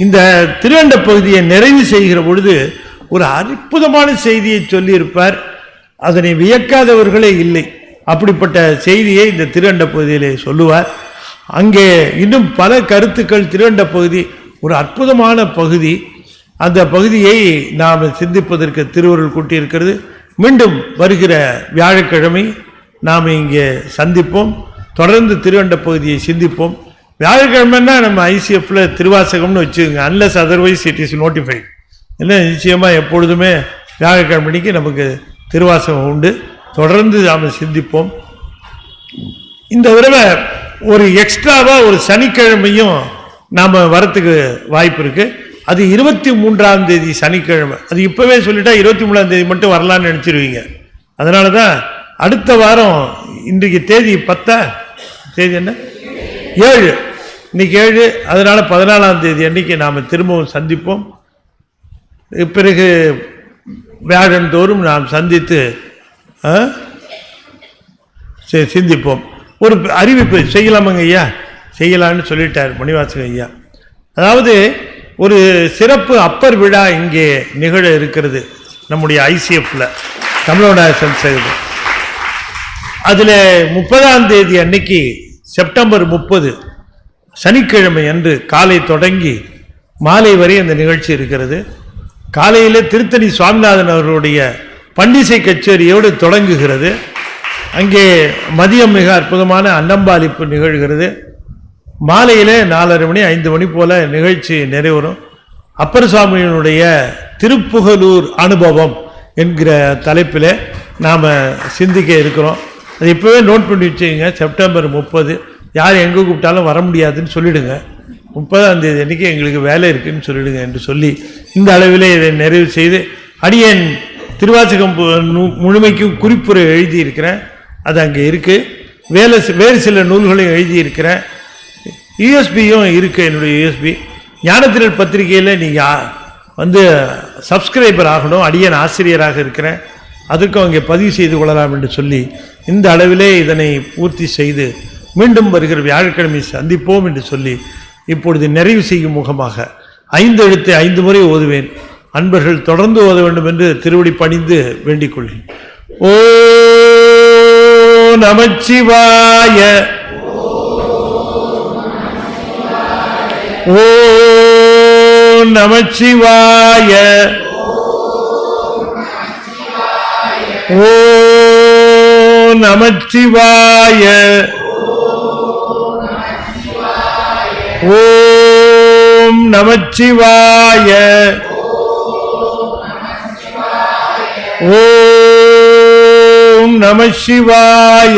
இந்த திருவண்ட பகுதியை நிறைவு செய்கிற பொழுது ஒரு அற்புதமான செய்தியை சொல்லியிருப்பார். அதனை வியக்காதவர்களே இல்லை. அப்படிப்பட்ட செய்தியை இந்த திருவண்ட பகுதியிலே சொல்லுவார். அங்கே இன்னும் பல கருத்துக்கள். திருவண்ட பகுதி ஒரு அற்புதமான பகுதி. அந்த பகுதியை நாம் சிந்திப்பதற்கு திருவருள் கூட்டியிருக்கிறது. மீண்டும் வருகிற வியாழக்கிழமை நாம் இங்கே சந்திப்போம். தொடர்ந்து திருவண்ட பகுதியை சிந்திப்போம். வியாழக்கிழமைன்னா நம்ம ஐசிஎஃப்ல திருவாசகம்னு வச்சுக்கோங்க. Unless otherwise it is notified. இல்லை, நிச்சயமாக எப்பொழுதுமே வியாழக்கிழமைக்கு நமக்கு திருவாசகம் உண்டு. தொடர்ந்து நாம் சிந்திப்போம். இந்த தடவை ஒரு எக்ஸ்ட்ராவாக ஒரு சனிக்கிழமையும் நாம் வரத்துக்கு வாய்ப்பு இருக்குது. அது 23ஆம் தேதி சனிக்கிழமை. அது இப்போவே சொல்லிட்டா 23ஆம் தேதி மட்டும் வரலான்னு நினச்சிருவீங்க. அதனால தான் அடுத்த வாரம், இன்றைக்கு தேதி 10, தேதி என்ன, 7, இன்னைக்கு 7, அதனால் 14ஆம் தேதி அன்றைக்கி நாம் திரும்பவும் சந்திப்போம். பிறகு வியாழந்தோறும் நாம் சந்தித்து சிந்திப்போம். ஒரு அறிவிப்பு செய்யலாமாங்க ஐயா? செய்யலான்னு சொல்லிட்டார் மணிவாசக ஐயா. அதாவது ஒரு சிறப்பு அப்பர் விழா இங்கே நிகழ இருக்கிறது நம்முடைய ஐசிஎஃப்ல, தமிழோட சன்சைடு. அதில் 30ஆம் தேதி அன்னைக்கு, செப்டம்பர் 30 சனிக்கிழமை அன்று காலை தொடங்கி மாலை வரை அந்த நிகழ்ச்சி இருக்கிறது. காலையில் திருத்தணி சுவாமிநாதன் அவர்களுடைய பண்டிசை கச்சேரியோடு தொடங்குகிறது. அங்கே மதியம் மிக அற்புதமான அன்னம்பாளிப்பு நிகழ்கிறது. மாலையில் 4:30 மணி 5 மணி போல நிகழ்ச்சி நிறைவரும். அப்பர் சுவாமியினுடைய திருப்புகலூர் அனுபவம் என்கிற தலைப்பில் நாம் சிந்திக்க இருக்கிறோம். அது இப்போவே நோட் பண்ணி வச்சுக்கோங்க. செப்டம்பர் 30, யார் எங்கே கூப்பிட்டாலும் வர முடியாதுன்னு சொல்லிவிடுங்க. 30ஆம் தேதி அன்றைக்கி எங்களுக்கு வேலை இருக்குதுன்னு சொல்லிவிடுங்க என்று சொல்லி இந்த அளவிலே இதை நிறைவு செய்து, அடியேன் திருவாசகம் முழுமைக்கும் குறிப்புரை எழுதியிருக்கிறேன். அது அங்கே இருக்குது. வேறு சில நூல்களையும் எழுதியிருக்கிறேன். யூஎஸ்பியும் இருக்குது. என்னுடைய யூஎஸ்பி ஞானத்திரள் பத்திரிகையில் நீங்கள் சப்ஸ்கிரைபர் ஆகணும். அடியேன் ஆசிரியராக இருக்கிறேன். அதற்கும் அங்கே பதிவு செய்து கொள்ளலாம் என்று சொல்லி இந்த அளவிலே இதனை பூர்த்தி செய்து மீண்டும் வருகிற வியாழக்கிழமை சந்திப்போம் என்று சொல்லி இப்பொழுது நிறைவு செய்யும் முகமாக 5 எழுத்தை 5 முறை ஓதுவேன். அன்பர்கள் தொடர்ந்து ஓத வேண்டும் என்று திருவடி பணிந்து வேண்டிக் கொள்கிறேன். ஓ நமச்சிவாய, ஓ நமச்சிவாய, ஓ நமச்சிவாய, ஓம் நமச்சிவாய, ஓம் நமசிவாய.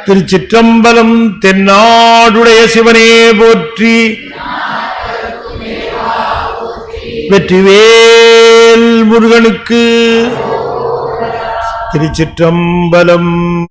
திருச்சிற்றம்பலம். தென்னாடுடைய சிவனே போற்றி. வெற்றிவேல் முருகனுக்கு. திருச்சிற்றம்பலம்.